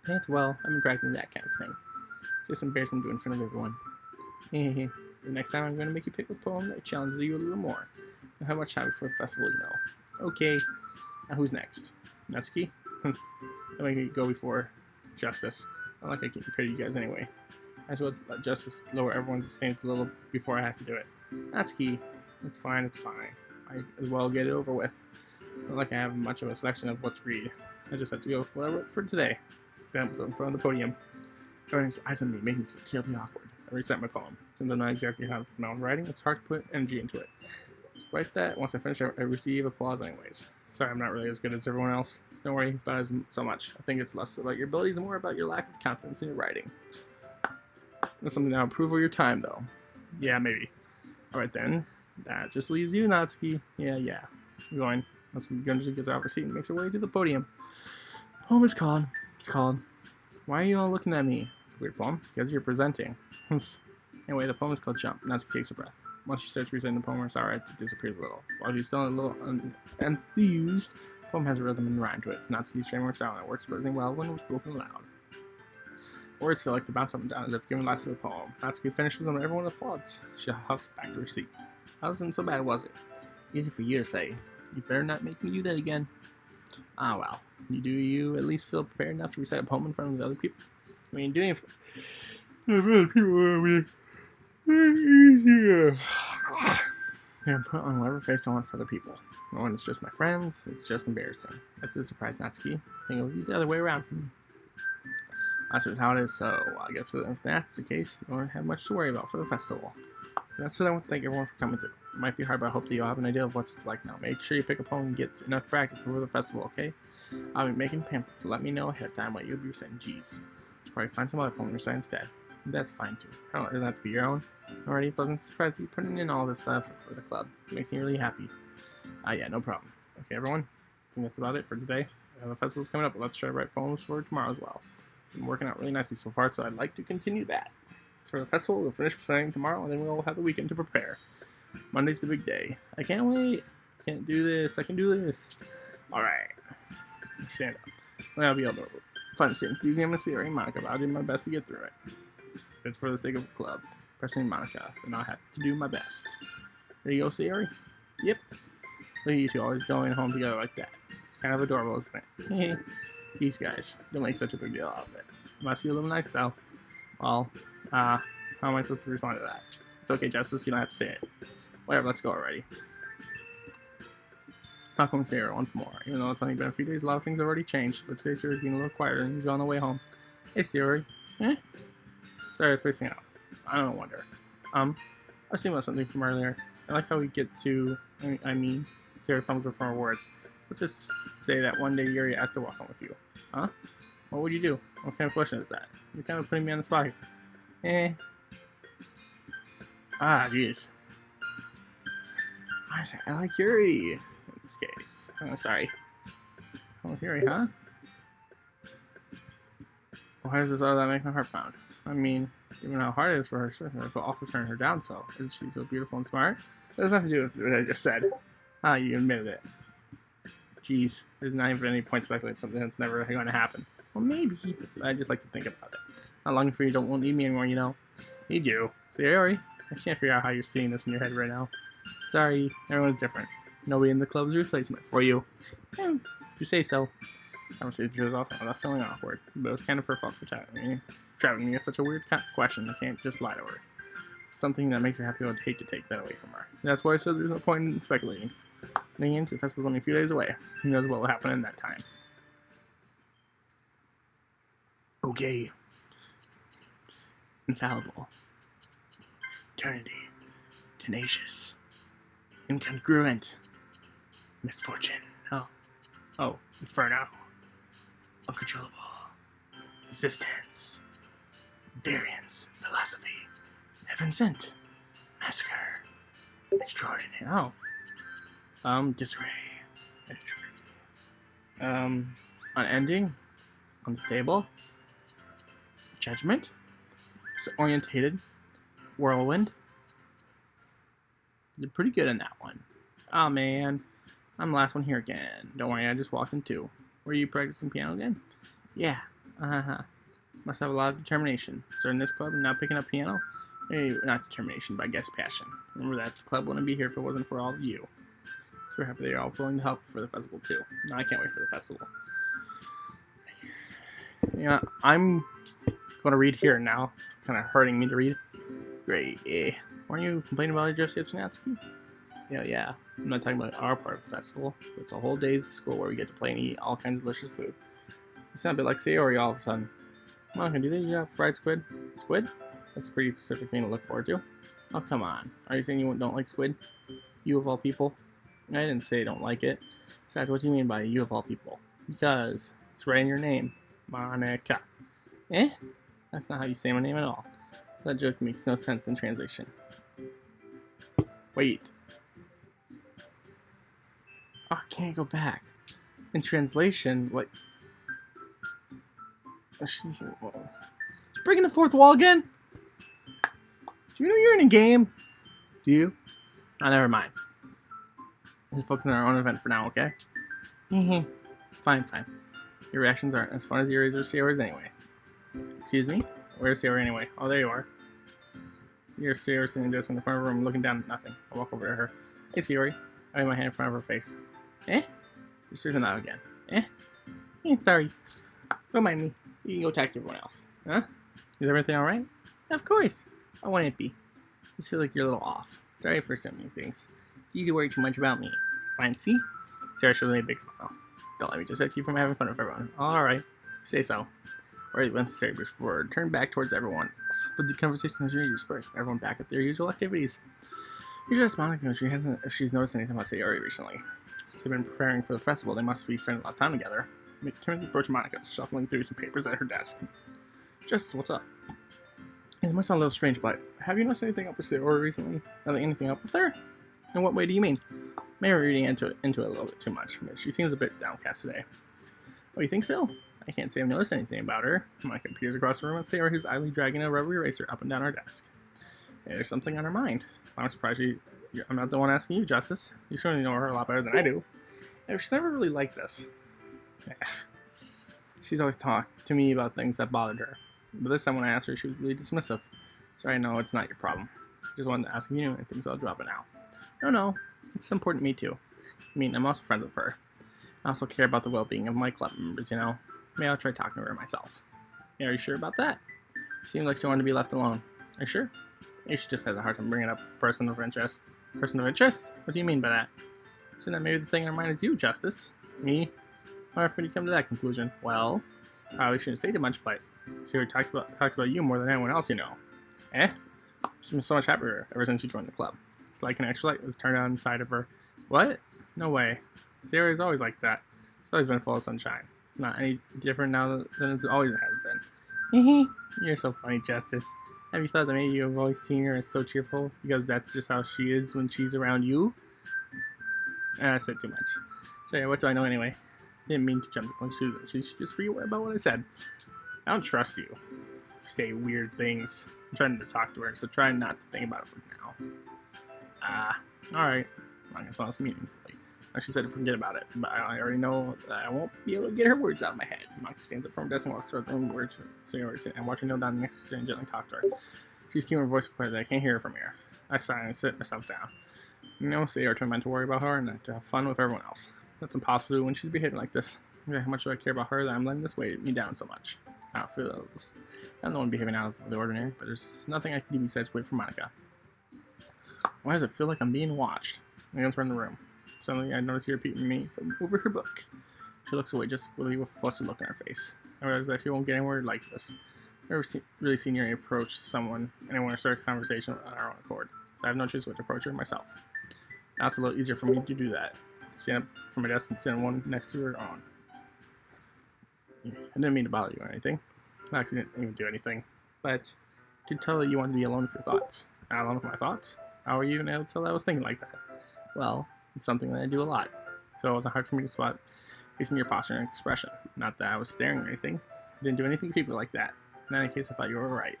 It's well, I've been practicing that kind of thing. It's just embarrassing to do in front of everyone. The next time I'm going to make you pick a poem that challenges you a little more. How much time before the festival you know? Okay, now who's next? Natsuki? I'm going to go before Justice. I don't like I can compare you guys anyway. I just would just lower everyone's standards a little before I have to do it. That's key. It's fine, it's fine. I as well get it over with. It's not like I have much of a selection of what to read. I just have to go with what I wrote for today. Then I'm in front of the podium. Everyone's eyes on me, making me feel terribly awkward. I recite my poem. Since I'm not exactly how to put my own writing, it's hard to put energy into it. Despite that, once I finish, I receive applause anyways. Sorry, I'm not really as good as everyone else. Don't worry about it so much. I think it's less about your abilities and more about your lack of confidence in your writing. That's something that'll improve over your time, though. Yeah, maybe. Alright then. That just leaves you, Natsuki. Yeah. I'm going. Once Gunji gets off her seat and makes her way to the podium. The poem is called. It's called. Why are you all looking at me? It's a weird poem. Because you're presenting. Anyway, the poem is called Jump. Natsuki takes a breath. Once she starts reciting the poem, her sorrow disappears a little. While she's still a little enthused, the poem has a rhythm and rhyme to it. It's Natsuki's framework style, and it works surprisingly well when it's spoken aloud. Words feel like to bounce up and down as if giving life to the poem. Natsuki finishes and everyone applauds. She huffs back to her seat. That wasn't so bad, was it? Easy for you to say. You better not make me do that again. Ah, well. You at least feel prepared enough to recite a poem in front of the other people? I mean, doing it for other people will be easier. Yeah, put on whatever face I want for other people. When it's just my friends, it's just embarrassing. That's a surprise, Natsuki. I think it would be the other way around. That's just how it is, so I guess if that's the case, you don't have much to worry about for the festival. That's what I want to thank everyone for coming through. It might be hard, but I hope that you'll have an idea of what it's like now. Make sure you pick a poem and get enough practice before the festival, okay? I'll be making pamphlets, so let me know ahead of time what you'll be reciting. Jeez. Probably find some other poem to recite instead. That's fine too. It doesn't have to be your own. Already pleasant surprise you putting in all this stuff for the club. It makes me really happy. Yeah, no problem. Okay, everyone. I think that's about it for today. The festival's coming up, but let's try to write poems for tomorrow as well. Been working out really nicely so far, so I'd like to continue that. So for the festival, we'll finish planning tomorrow, and then we'll have the weekend to prepare. Monday's the big day. I can't wait. Can't do this. I can do this. Alright. Stand up. I'll be able to find the enthusiasm and theory, Monica, but I'll do my best to get through it. If it's for the sake of the club, personally Monica, then I'll have to do my best. There you go, Sayori? Yep. Look at you two always going home together like that. It's kind of adorable, isn't it? These guys don't make such a big deal out of it. Must be a little nice, though. Well, how am I supposed to respond to that? It's okay, Justice, you don't have to say it. Whatever, let's go already. Not going to say it once more. Even though it's only been a few days, a lot of things have already changed, but today's Sayori's being a little quieter than usual on the way home. Hey, Sayori. Eh? Sorry, I was spacing out. I don't wonder. I was thinking about something from earlier. I like how we get to, Sayori fumbles for our words. Let's just say that one day Yuri asked to walk home with you. Huh? What would you do? What kind of question is that? You're kind of putting me on the spot here. Jeez. I like Yuri in this case. Oh, sorry. Oh, Yuri, huh? Why does all that make my heart pound? I mean, given how hard it is for her, I feel awful turning her down so. Isn't she so beautiful and smart? That has nothing to do with what I just said. You admitted it. Jeez, there's not even any point speculating something that's never going to happen. Well, maybe, but I just like to think about it. Not long for you won't need me anymore, you know. Need you. Sayori, I can't figure out how you're seeing this in your head right now. Sorry, everyone's different. Nobody in the club's a replacement for you. If you say so. Conversation goes off, I'm not feeling awkward, but it was kind of her fault for trapping me is such a weird question. I can't just lie to her. Something that makes her happy, I would hate to take that away from her. That's why I said there's no point in speculating. The festival's only a few days away. Who knows what will happen in that time? Okay. Infallible. Eternity. Tenacious. Incongruent. Misfortune. Oh, Inferno. Uncontrollable. Resistance. Variance. Philosophy. Heaven sent. Massacre. Extraordinary. Disarray. Unending. Unstable. Judgment. Disorientated. Whirlwind. You're pretty good in that one. Oh man. I'm the last one here again. Don't worry, I just walked in too. Were you practicing piano again? Yeah. Must have a lot of determination. Starting this club and now picking up piano? Maybe not determination, but I guess passion. Remember that the club wouldn't be here if it wasn't for all of you. So we're happy they're all willing to help for the festival too. No, I can't wait for the festival. Yeah, I'm want to read here now. It's kind of hurting me to read. Great. Weren't you complaining about it just yesterday, Natsuki? Yeah. I'm not talking about our part of the festival. It's a whole day's school where we get to play and eat all kinds of delicious food. It's not a bit like Sayori all of a sudden. Monica, do you have fried squid? Squid? That's a pretty specific thing to look forward to. Oh, come on. Are you saying you don't like squid? You of all people? I didn't say I don't like it. Besides, what do you mean by you of all people? Because it's right in your name. Monica. That's not how you say my name at all. That joke makes no sense in translation. Wait. Oh, I can't go back. In translation, what? She's breaking the fourth wall again? Do you know you're in a game? Do you? Oh, never mind. Let's focus on our own event for now, okay? Fine. Your reactions aren't as fun as yours or Sayori's anyway. Excuse me? Where's Sayori anyway? Oh, there you are. You're Sayori sitting just in the front of the room looking down at nothing. I walk over to her. Hey, Sayori. I have my hand in front of her face. Just freezing out again. Sorry. Don't mind me. You can go talk to everyone else. Huh? Is everything alright? Of course. I want it to be. I just feel like you're a little off. Sorry for so many things. You worry too much about me. Fine, see? Sarah showed me a big smile. Don't let me just keep from having fun with everyone. Alright. Say so. Or it went straight before turn back towards everyone else. But the conversation continued to disperse. Everyone back at their usual activities. You should ask Monica if she's noticed anything about Sayori recently. Since they've been preparing for the festival, they must be spending a lot of time together. Timothy approached Monica, shuffling through some papers at her desk. Just, what's up? It might sound a little strange, but have you noticed anything up with Sayori recently? Anything up with her? In what way do you mean? Maybe I'm reading into it a little bit too much. She seems a bit downcast today. Oh, you think so? I can't say I've noticed anything about her. My computer's across the room and Sayori who's idly dragging a rubber eraser up and down our desk. There's something on her mind. I'm surprised I'm not the one asking you, Justice. You certainly know her a lot better than I do. She's never really liked this. She's always talked to me about things that bothered her. But this time when I asked her, she was really dismissive. Sorry, no, it's not your problem. Just wanted to ask if you knew anything, so I'll drop it now. No, it's important to me too. I mean, I'm also friends with her. I also care about the well-being of my club members, you know. Maybe I'll try talking to her myself. Yeah, are you sure about that? She seems like she wanted to be left alone. Are you sure? Maybe she just has a hard time bringing up person of interest. Person of interest? What do you mean by that? So that maybe the thing in her mind is you, Justice. Me? How often do you come to that conclusion? Well, probably shouldn't say too much, but Sayori talks about you more than anyone else you know. She's been so much happier ever since she joined the club. It's like an extra light was turned on inside of her. What? No way. Sayori's always like that. She's always been full of sunshine. It's not any different now than it always has been. You're so funny, Justice. Have you thought that maybe you've always seen her as so cheerful because that's just how she is when she's around you? I said too much. Sorry, what do I know anyway? Didn't mean to jump to conclusions. She should just forget about what I said. I don't trust you. You say weird things. I'm trying to talk to her, so try not to think about it for now. Alright. I guess I'll meaningfully. She said to forget about it, but I already know that I won't be able to get her words out of my head. Monica stands up from her desk and walks toward the room where I'm watching her kneel down next to her and gently talk to her. She's keeping her voice quiet that I can't hear her from here. I sigh and sit myself down. You know, Sayori told me to worry about her and not to have fun with everyone else. That's impossible to do when she's behaving like this. How much do I care about her that I'm letting this weigh me down so much? I don't feel those. I'm the one behaving out of the ordinary, but there's nothing I can do besides wait for Monica. Why does it feel like I'm being watched? I glance around the room. Suddenly, I notice her repeating me from over her book. She looks away just with a flustered look on her face. I realize that she won't get anywhere like this. I've never really seen her approach anyone to start a conversation on our own accord. So I have no choice but to approach her myself. Now it's a little easier for me to do that. Stand up from my desk and sit on one next to her own. I didn't mean to bother you or anything. I actually didn't even do anything. But I could tell that you wanted to be alone with your thoughts. Not alone with my thoughts? How were you even able to tell that I was thinking like that? Well, it's something that I do a lot. So it wasn't hard for me to spot based on your posture and expression. Not that I was staring or anything. I didn't do anything to people like that. In any case, I thought you were right.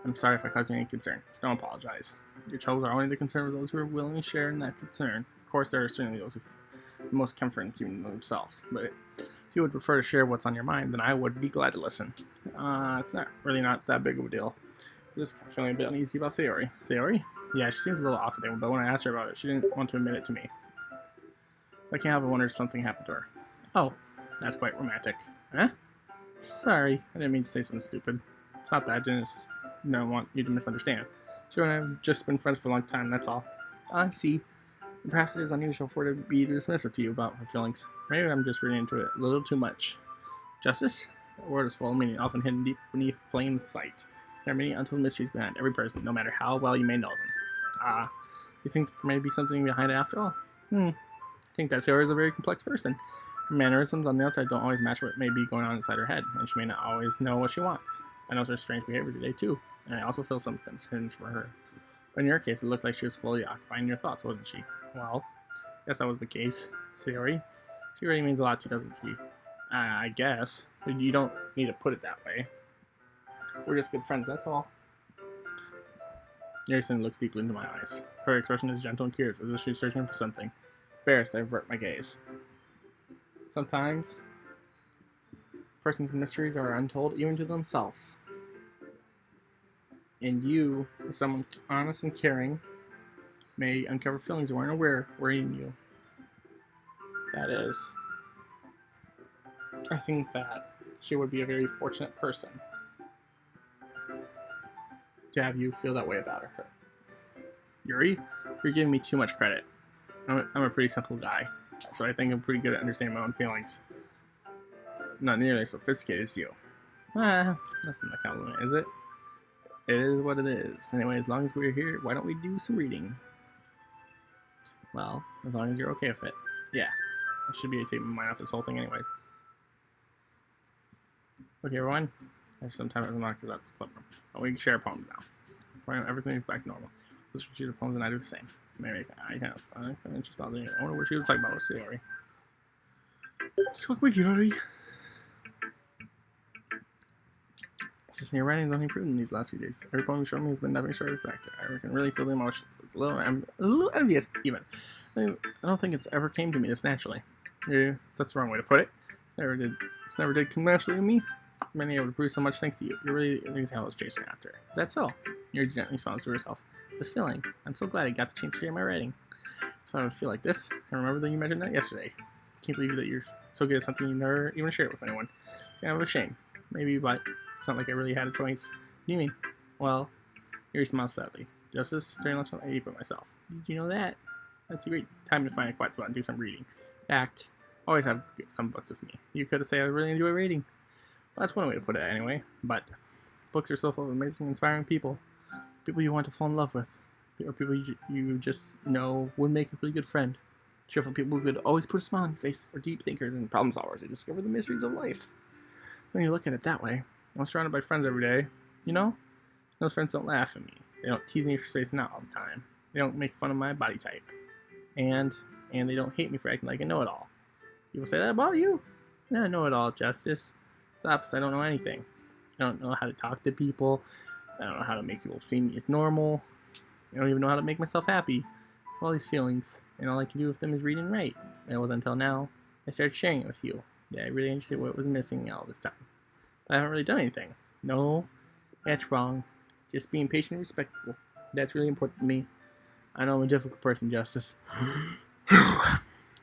I'm sorry if I caused you any concern. Don't apologize. Your troubles are only the concern of those who are willing to share in that concern. Of course, there are certainly those who the most comfort in keeping them themselves. But if you would prefer to share what's on your mind, then I would be glad to listen. It's not that big of a deal. I'm just feeling a bit uneasy about Sayori. Sayori? Yeah, she seems a little off today, but when I asked her about it, she didn't want to admit it to me. I can't help but wonder if something happened to her. Oh, that's quite romantic. Huh? Sorry, I didn't mean to say something stupid. It's not that. I just don't want you to misunderstand. Sure, and I've just been friends for a long time, that's all. I see. Perhaps it is unusual for her to be dismissive to you about her feelings. Maybe I'm just reading into it a little too much. Justice? That word is full of meaning, often hidden deep beneath plain sight. There are many untold mysteries behind every person, no matter how well you may know them. Ah, you think there may be something behind it after all? I think that Sarah is a very complex person. Her mannerisms on the outside don't always match what may be going on inside her head, and she may not always know what she wants. I notice her strange behavior today, too, and I also feel some concerns for her. But in your case, it looked like she was fully occupying your thoughts, wasn't she? Well, guess that was the case. Sayori. She really means a lot to you, doesn't she? I guess. But you don't need to put it that way. We're just good friends, that's all. Yarison looks deeply into my eyes. Her expression is gentle and curious, as if she's searching for something. Embarrassed, I avert my gaze. Sometimes, person's mysteries are untold even to themselves. And you, as someone honest and caring, may uncover feelings you weren't aware were in you. That is, I think that she would be a very fortunate person to have you feel that way about her. Yuri, you're giving me too much credit. I'm a pretty simple guy, so I think I'm pretty good at understanding my own feelings. I'm not nearly as sophisticated as you. That's not a compliment, is it? It is what it is. Anyway, as long as we're here, why don't we do some reading? Well, as long as you're okay with it. Yeah, I should be taking my mind off this whole thing anyways. Okay, everyone. I have some time at the mark because that's the club room. But we can share poems now. Everything's back to normal. Let's choose the poems and I do the same. Maybe I can. I wonder what she was talking about with Sayori. What's with you, Yuri? Since your writing has only improved in these last few days. Every poem you showed me has been nothing short of spectacular. I can really feel the emotions. It's a little envious, even. I don't think it's ever came to me this naturally. Yeah, that's the wrong way to put it. It's never did come naturally to me. Many able to prove so much thanks to you. You're really the example I was chasing after. Is that so? Yuri gently smiles to herself. This feeling. I'm so glad I got the chance to share my writing. If I would feel like this, I remember that you mentioned that yesterday. Can't believe that you're so good at something you never even shared with anyone. Kind of a shame. Maybe, but it's not like I really had a choice. What do you mean? Well, Yuri smiles sadly. Justice, during lunch, I ate by myself. Did you know that? That's a great time to find a quiet spot and do some reading. In fact, I always have some books with me. You could say I really enjoy reading. Well, that's one way to put it anyway. But books are so full of amazing, inspiring people. People you want to fall in love with. Or people you just know would make a really good friend. Cheerful people who could always put a smile on your face. Or deep thinkers and problem solvers who discover the mysteries of life. When you look at it that way, I'm surrounded by friends every day. You know? Those friends don't laugh at me. They don't tease me for spacing out all the time. They don't make fun of my body type. And they don't hate me for acting like a know-it-all. People say that about you? No, I know it all, Justice. It's the opposite. I don't know anything. I don't know how to talk to people. I don't know how to make people see me as normal. I don't even know how to make myself happy. All these feelings, and all I can do with them is read and write. And it was until now I started sharing it with you. Yeah, I really understood what was missing all this time. But I haven't really done anything. No, that's wrong. Just being patient and respectful. That's really important to me. I know I'm a difficult person, Justice.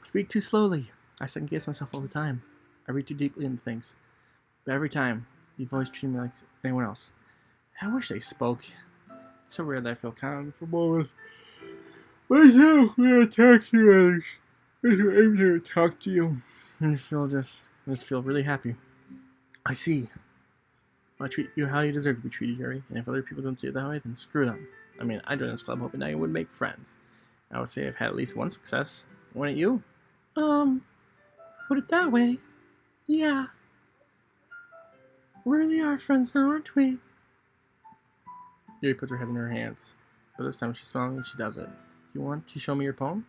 Speak too slowly. I second guess myself all the time. I read too deeply into things. But every time, you've always treated me like anyone else. I wish they spoke. It's so rare that I feel comfortable with myself when I talk to others. I'm able to talk to you. I just feel really happy. I see. I treat you how you deserve to be treated, Yuri. And if other people don't see it that way, then screw them. I mean, I joined this club hoping I would make friends. I would say I've had at least one success. Wasn't it you? Put it that way. Yeah. We really are friends now, aren't we? Yuri puts her head in her hands. But this time she's smiling and she does it. You want to show me your poem?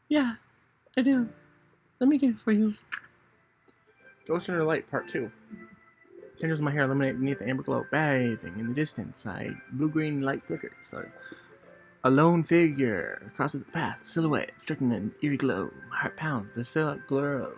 Yeah, I do. Let me get it for you. Ghost in Her Light, Part 2. Tendrils of my hair illuminate beneath the amber glow, bathing in the distance. Blue-green light flickers. A lone figure crosses the path, silhouette, striking an eerie glow. My heart pounds, the silhouette glows.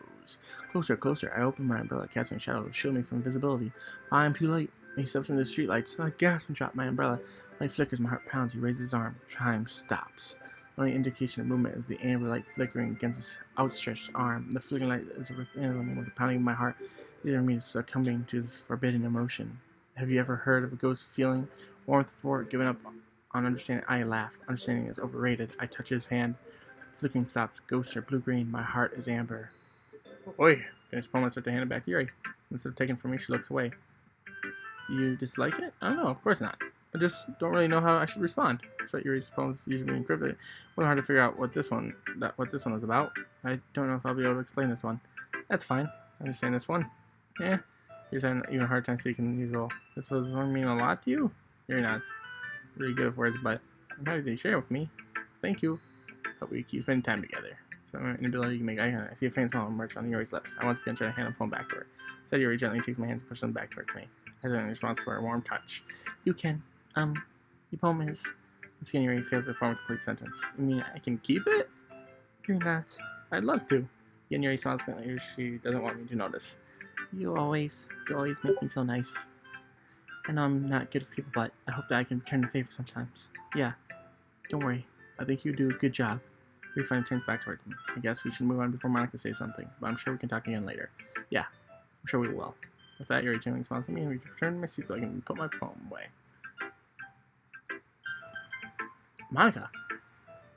Closer, closer. I open my umbrella, casting a shadow to shield me from visibility. I am too late. He steps into the streetlights. I gasp and drop my umbrella. Light flickers, my heart pounds. He raises his arm. Time stops. The only indication of movement is the amber light flickering against his outstretched arm. The flickering light is with a pounding of my heart. These are me succumbing to this forbidden emotion. Have you ever heard of a ghost feeling warmth before giving up on understanding? I laugh. Understanding is overrated. I touch his hand. Flicking stops. Ghosts are blue-green. My heart is amber. Oi! Finish poem. I start to hand it back to Yuri. Instead of taking it from me, she looks away. You dislike it? I don't know. Of course not. I just don't really know how I should respond. So Yuri's poems usually encrypted. It was hard to figure out what this one was about. I don't know if I'll be able to explain this one. That's fine. I understand this one. Yeah. You're having an even hard time speaking than usual. This one mean a lot to you? You're not really good with words, but I'm happy that you share it with me. Thank you. Hope we keep spending time together. So my inability to make eye contact. I see a faint smile emerge on Yuri's lips. I once again try to hand the phone back to her. Said Yuri gently takes my hands and pushes them back towards me. As in response to her warm touch. You can, your poem is... The skin Yuri fails to form a complete sentence. You mean I can keep it? You're not. I'd love to. Again, Yuri smiles faintly. She doesn't want me to notice. You always make me feel nice. I know I'm not good with people, but I hope that I can return the favor sometimes. Yeah, don't worry. I think you do a good job. Yuri finally turns back towards me. I guess we should move on before Monica says something, but I'm sure we can talk again later. Yeah, I'm sure we will. With that, Yuri gently smiles at me and we return to my seat so I can put my poem away. Monica.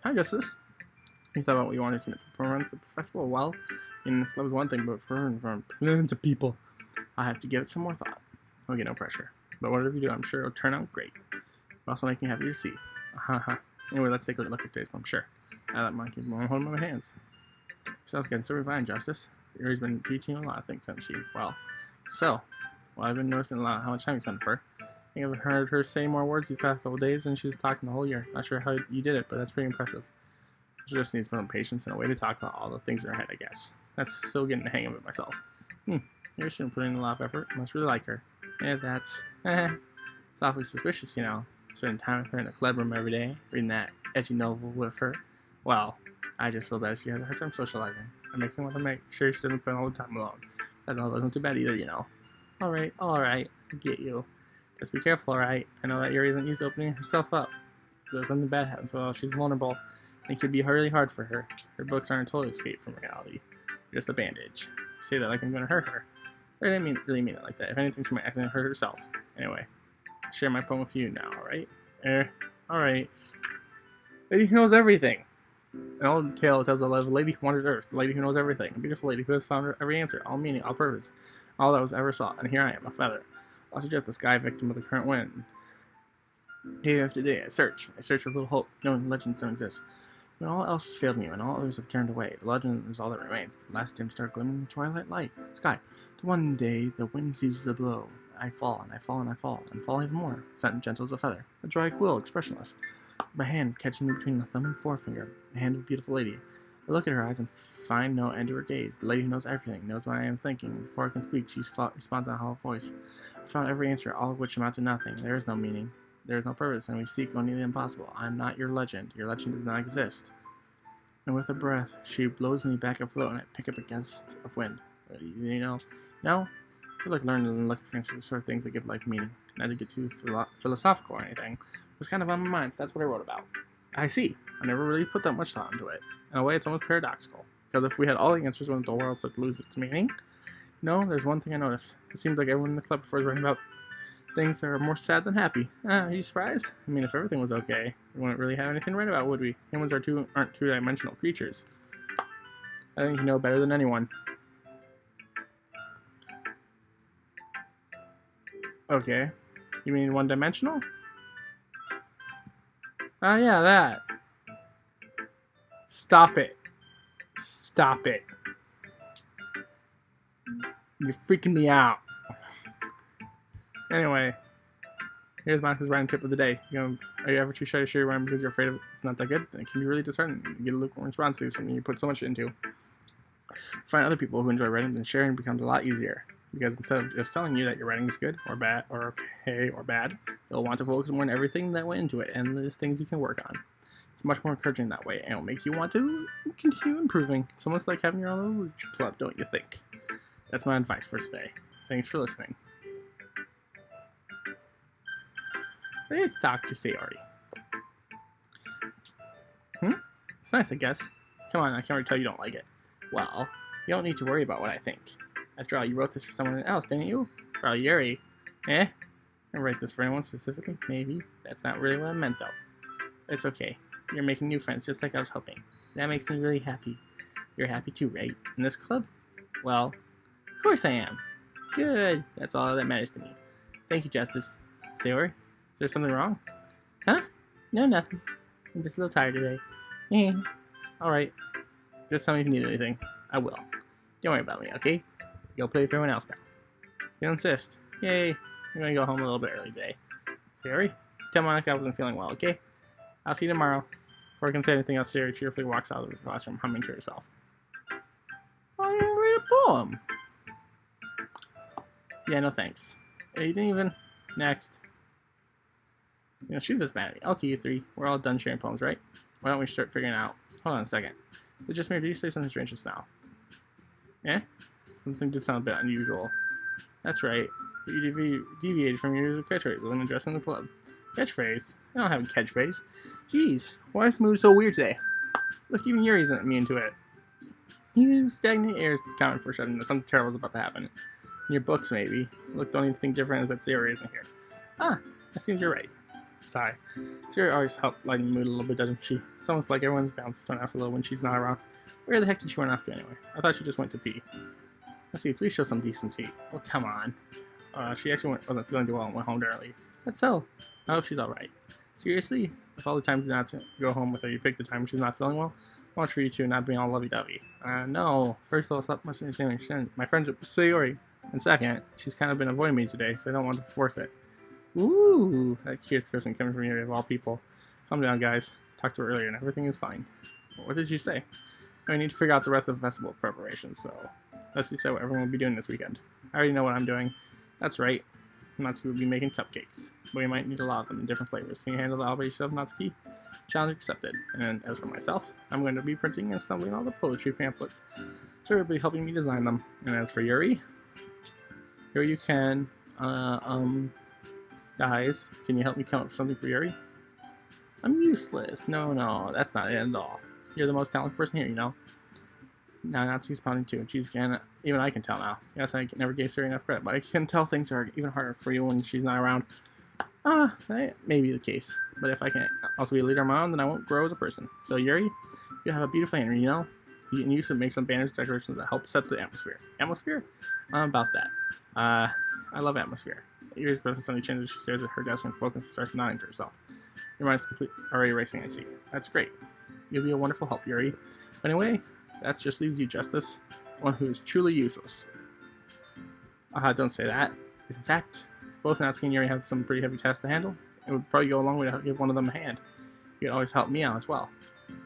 Hi, Justice. You thought about what you wanted to run to the festival? Well, this was one thing, but for in front of millions of people, I have to give it some more thought. I'll get no pressure. But whatever you do, I'm sure it'll turn out great. It'll also make me happy to see. Anyway, let's take a look at today's poem. Sure. I let mine keep holding my hands. Sounds good. So refined, Justice. Yuri's been teaching you a lot of things, hasn't she? Well, I've been noticing a lot how much time you spend with her. I think I've heard her say more words these past couple days than she was talking the whole year. Not sure how you did it, but that's pretty impressive. She just needs more patience and a way to talk about all the things in her head, I guess. That's still getting the hang of it myself. You're still putting in a lot of effort. You must really like her. That's it's awfully suspicious, you know. Spending time with her in the club room every day, reading that edgy novel with her. Well, I just feel bad she has a hard time socializing. It makes me want to make sure she doesn't spend all the time alone. That all isn't too bad either, you know. Alright, I get you. Just be careful, alright? I know that Yuri isn't used to opening herself up. If something bad happens while she's vulnerable, it could be really hard for her. Her books aren't a total escape from reality. They're just a bandage. I say that like I'm going to hurt her. I didn't really mean it like that. If anything, she might accidentally hurt herself. Anyway, I'll share my poem with you now, alright? Alright. Lady who knows everything. An old tale tells of a lady who wandered Earth, the lady who knows everything, a beautiful lady who has found every answer, all meaning, all purpose, all that was ever sought. And here I am, a feather, lost adrift the sky, victim of the current wind. Day after day, I search for a little hope, knowing the legends don't exist. When all else has failed me, when all others have turned away, the legend is all that remains. The last dim star glimmering in the twilight light sky. Till one day the wind ceases to blow. I fall, and I fall, and I fall, and fall even more, sent gentle as a feather, a dry quill, expressionless. My hand catching me between the thumb and forefinger, the hand of a beautiful lady. I look at her eyes and find no end to her gaze. The lady who knows everything, knows what I am thinking. Before I can speak, she responds in a hollow voice. I found every answer, all of which amount to nothing. There is no meaning. There is no purpose, and we seek only the impossible. I am not your legend. Your legend does not exist. And with a breath, she blows me back afloat, and I pick up a gust of wind. You know, now, I feel like learning and looking for answers, sort of things that give life meaning. Not to get too philosophical or anything. It was kind of on my mind, so that's what I wrote about. I see. I never really put that much thought into it. In a way, it's almost paradoxical. Because if we had all the answers, wouldn't the world start to lose its meaning? No, there's one thing I noticed. It seems like everyone in the club before is writing about things that are more sad than happy. Are you surprised? I mean, if everything was okay, we wouldn't really have anything to write about, would we? Humans aren't two-dimensional creatures. I think you know better than anyone. Okay. You mean one-dimensional? Yeah, that. Stop it. You're freaking me out. Anyway, here's Monica's random tip of the day. Are you ever too shy to share your rhyme because you're afraid it's not that good? It can be really disheartening. You get a lukewarm response to something you put so much into. Find other people who enjoy writing, then sharing becomes a lot easier. Because instead of just telling you that your writing is good, or bad, or okay, or bad, they'll want to focus more on everything that went into it, and there's things you can work on. It's much more encouraging that way, and it'll make you want to continue improving. It's almost like having your own little literature club, don't you think? That's my advice for today. Thanks for listening. It's Dr. Sayori. It's nice, I guess. Come on, I can't really tell you don't like it. Well, you don't need to worry about what I think. After all, you wrote this for someone else, didn't you? For Yuri. I write this for anyone specifically? Maybe. That's not really what I meant, though. It's okay. You're making new friends, just like I was hoping. That makes me really happy. You're happy too, right? In this club? Well, of course I am. Good. That's all that matters to me. Thank you, Justice. Sailor, is there something wrong? Huh? No, nothing. I'm just a little tired today. Yeah. Alright. Just tell me if you need anything. I will. Don't worry about me, okay? Go play with everyone else now. You insist. Yay. I'm gonna go home a little bit early today. Sayori, tell Monica I wasn't feeling well, okay? I'll see you tomorrow. Before I can say anything else, Sayori cheerfully walks out of the classroom, humming to herself. I'm gonna read a poem. Yeah, no thanks. You didn't even... Next. You know, she's just mad at me. Okay, you three. We're all done sharing poems, right? Why don't we start figuring it out? Hold on a second. But just did you say something strange just now? Eh? Something did sound a bit unusual. That's right. You deviated from your usual catchphrase when addressing the club. Catchphrase? I don't have a catchphrase. Jeez, why is this mood so weird today? Look, even Yuri's not me into it. You stagnant air is common for shutting that something terrible is about to happen. In your books, maybe. Look, don't even think different that Sayori isn't here. Ah, that seems you're right. Sigh. Sayori always helps lighten the mood a little bit, doesn't she? It's almost like everyone's bounces turn off a little when she's not around. Where the heck did she run off to anyway? I thought she just went to pee. Let's see, please show some decency. Oh, come on. She actually wasn't feeling too well and went home early. That's so. I hope she's alright. Seriously? With all the times not to go home with her, you picked the time she's not feeling well? I want for you two not being all lovey-dovey. No. First of all, stop misunderstanding my friendship with Sayori. And second, she's kind of been avoiding me today, so I don't want to force it. Ooh, that curious person coming from Yuri of all people. Calm down, guys. Talked to her earlier and everything is fine. What did you say? I need to figure out the rest of the festival preparations, so let's decide what everyone will be doing this weekend. I already know what I'm doing. That's right. Natsuki will be making cupcakes, but we might need a lot of them in different flavors. Can you handle that all by yourself, Natsuki? Challenge accepted. And as for myself, I'm going to be printing and assembling all the poetry pamphlets, so you'll be helping me design them. And as for Yuri, here you can, guys, can you help me come up with something for Yuri? I'm useless. No, that's not it at all. You're the most talented person here, you know. Now Natsuki's pounding too, and even I can tell now. Yes, I never gave Sayori enough credit, but I can tell things are even harder for you when she's not around. That may be the case, but if I can also be a leader of my own, then I won't grow as a person. So Yuri, you have a beautiful hand, you know? And you should make some banners, decorations that help set the atmosphere. Atmosphere? About that. I love atmosphere. Yuri's breath suddenly changes. She stares at her desk and focuses, starts nodding to herself. Your mind's already racing, I see. That's great. You'll be a wonderful help, Yuri. But anyway, that just leaves you, Justice, one who is truly useless. Don't say that. In fact, both Natsuki and Yuri have some pretty heavy tasks to handle. It would probably go a long way to give one of them a hand. You could always help me out as well.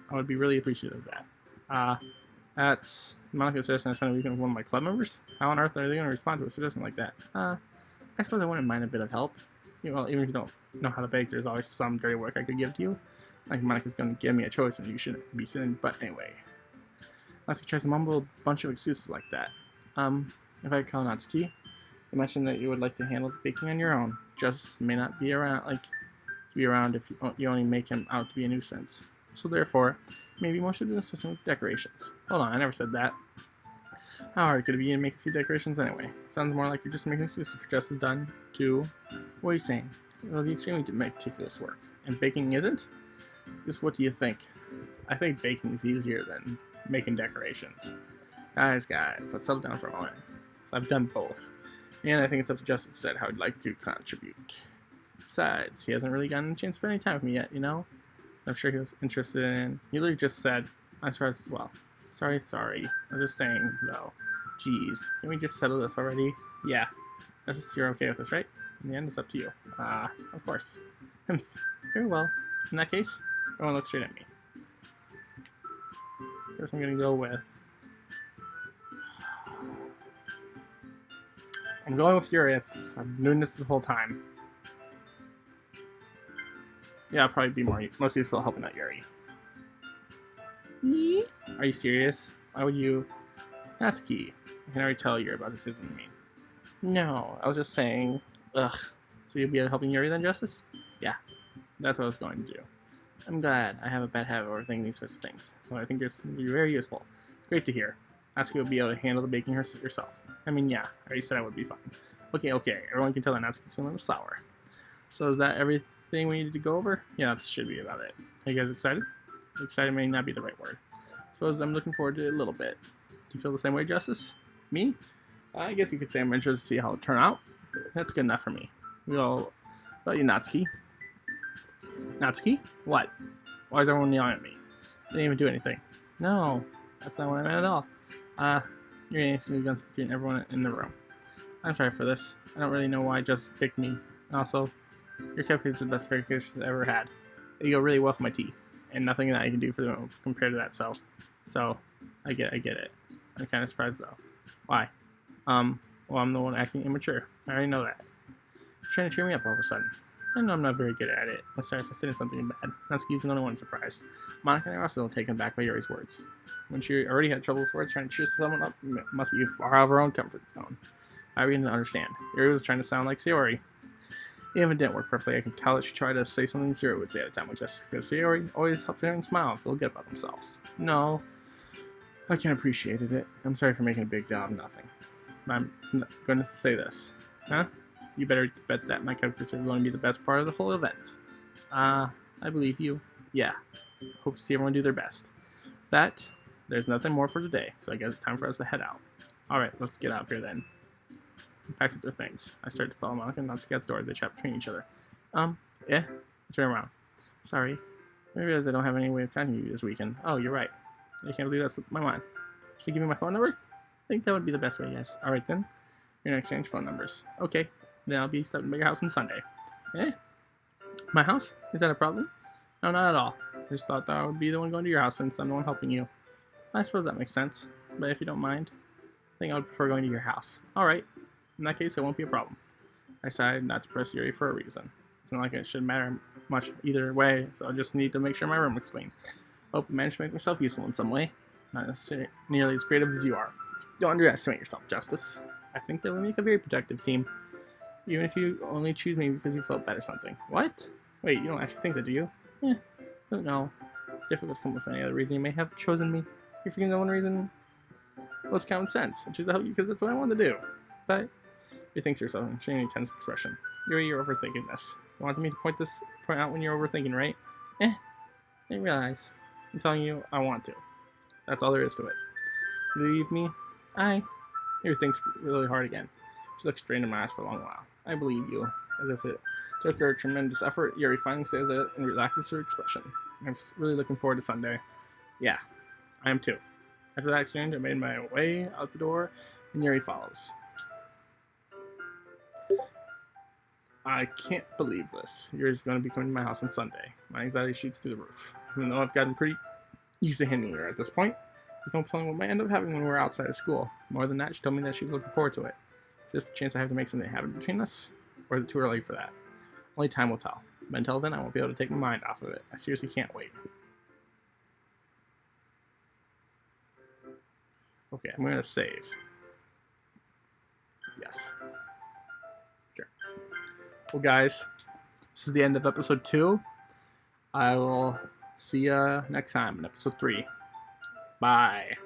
I would be really appreciative of that. That's Monica suggesting I spend a weekend with one of my club members? How on earth are they going to respond to a suggestion like that? I suppose I wouldn't mind a bit of help. Well, even if you don't know how to bake, there's always some dirty work I could give to you. Like Monica's going to give me a choice and you shouldn't be sitting, but anyway. Natsuki tries to mumble a bunch of excuses like that. If I call Natsuki, you mentioned that you would like to handle the baking on your own. Just may not be around, if you only make him out to be a nuisance. So therefore, maybe more should do assisting with decorations. Hold on, I never said that. How hard could it be to make a few decorations anyway? Sounds more like you're just making excuses for just as done, too. What are you saying? It'll be extremely meticulous work. And baking isn't? Just what do you think? I think baking is easier than making decorations. Guys, let's settle down for a moment. So I've done both. And I think it's up to Justice to decide how I'd like to contribute. Besides, he hasn't really gotten a chance to spend any time with me yet, you know? I'm sure he was interested in... He literally just said, I'm surprised as well. Sorry. I'm just saying, though. Jeez, can we just settle this already? Yeah. You're okay with this, right? In the end, it's up to you. Of course. Very well. In that case, everyone look straight at me. First, I'm gonna go with... I'm going with Urias. I've been doing this whole time. Yeah, I'll probably be most useful helping out Yuri. Are you serious? Why would you? Natsuki, I can already tell Yuri about this isn't me. No, I was just saying. Ugh. So you'll be helping Yuri then, Justice? Yeah, that's what I was going to do. I'm glad. I have a bad habit of overthinking these sorts of things, so I think this will be very useful. Great to hear. Natsuki will be able to handle the baking herself. I mean, yeah, I already said I would be fine. Okay, everyone can tell that Natsuki's feeling sour. So is that everything we needed to go over? Yeah, that should be about it. Are you guys excited? Excited may not be the right word. Suppose I'm looking forward to it a little bit. Do you feel the same way, Justice? Me? I guess you could say I'm interested to see how it'll turn out. That's good enough for me. Well, about you, Natsuki. Natsuki? What? Why is everyone yelling at me? I didn't even do anything. No, that's not what I meant at all. You're aiming guns between everyone in the room. I'm sorry for this. I don't really know why you just picked me. And also, your cupcakes are the best cupcakes I've ever had. They go really well for my tea, and nothing that I can do for them compared to that. So I get it. I'm kind of surprised though. Why? Well, I'm the one acting immature. I already know that. You're trying to cheer me up all of a sudden. I know I'm not very good at it. I'm sorry if I said something bad. Natsuki's the only one surprised. Monica and I are also taken back by Yuri's words. When she already had trouble before, trying to cheer someone up must be far out of her own comfort zone. I begin to understand. Yuri was trying to sound like Sayori. Even if it didn't work perfectly, I can tell that she tried to say something Sayori would say at a time like this, because Sayori always helps everyone smile and feel good about themselves. No, I can't appreciate it. I'm sorry for making a big deal out of nothing. I'm going to say this. Huh? You better bet that my cupcakes are going to be the best part of the whole event. I believe you. Yeah. Hope to see everyone do their best. With that, there's nothing more for today, so I guess it's time for us to head out. Alright, let's get out of here then. We packed up their things. I start to follow Monica and Natsuki out the door. They chat between each other. Yeah? I turn around. Sorry. I realize I don't have any way of contacting you this weekend. Oh, you're right. I can't believe that's my mind. Should I give you my phone number? I think that would be the best way, yes. Alright then. We're gonna exchange phone numbers. Okay. Then I'll be stopping by your house on Sunday. Eh? My house? Is that a problem? No, not at all. I just thought that I would be the one going to your house since I'm the one helping you. I suppose that makes sense. But if you don't mind, I think I would prefer going to your house. Alright. In that case, it won't be a problem. I decided not to press Yuri for a reason. It's not like it should matter much either way, so I just need to make sure my room looks clean. Hope I managed to make myself useful in some way. Not necessarily nearly as creative as you are. Don't underestimate yourself, Justice. I think that we make a very protective team. Even if you only choose me because you felt bad or something. What? Wait, you don't actually think that, do you? Don't know. It's difficult to come up with any other reason you may have chosen me. You're forgetting the one reason? Well, it's common sense. I choose to help you because that's what I wanted to do. But you think to yourself and showing a tense expression. You're overthinking this. You wanted me to point out when you're overthinking, right? I realize. I'm telling you, I want to. That's all there is to it. You believe me? Yuri thinks really hard again. She looks straight in my eyes for a long while. I believe you. As if it took her a tremendous effort, Yuri finally says it and relaxes her expression. I'm really looking forward to Sunday. Yeah, I am too. After that exchange, I made my way out the door, and Yuri follows. I can't believe this. Yuri's going to be coming to my house on Sunday. My anxiety shoots through the roof. Even though I've gotten pretty used to handling her at this point, there's no telling what might end up happening when we're outside of school. More than that, she told me that she's looking forward to it. Is this the chance I have to make something happen between us? Or is it too early for that? Only time will tell. But until then, I won't be able to take my mind off of it. I seriously can't wait. Okay, I'm going to save. Yes. Sure. Well, guys, this is the end of episode 2. I will see you next time in episode 3. Bye.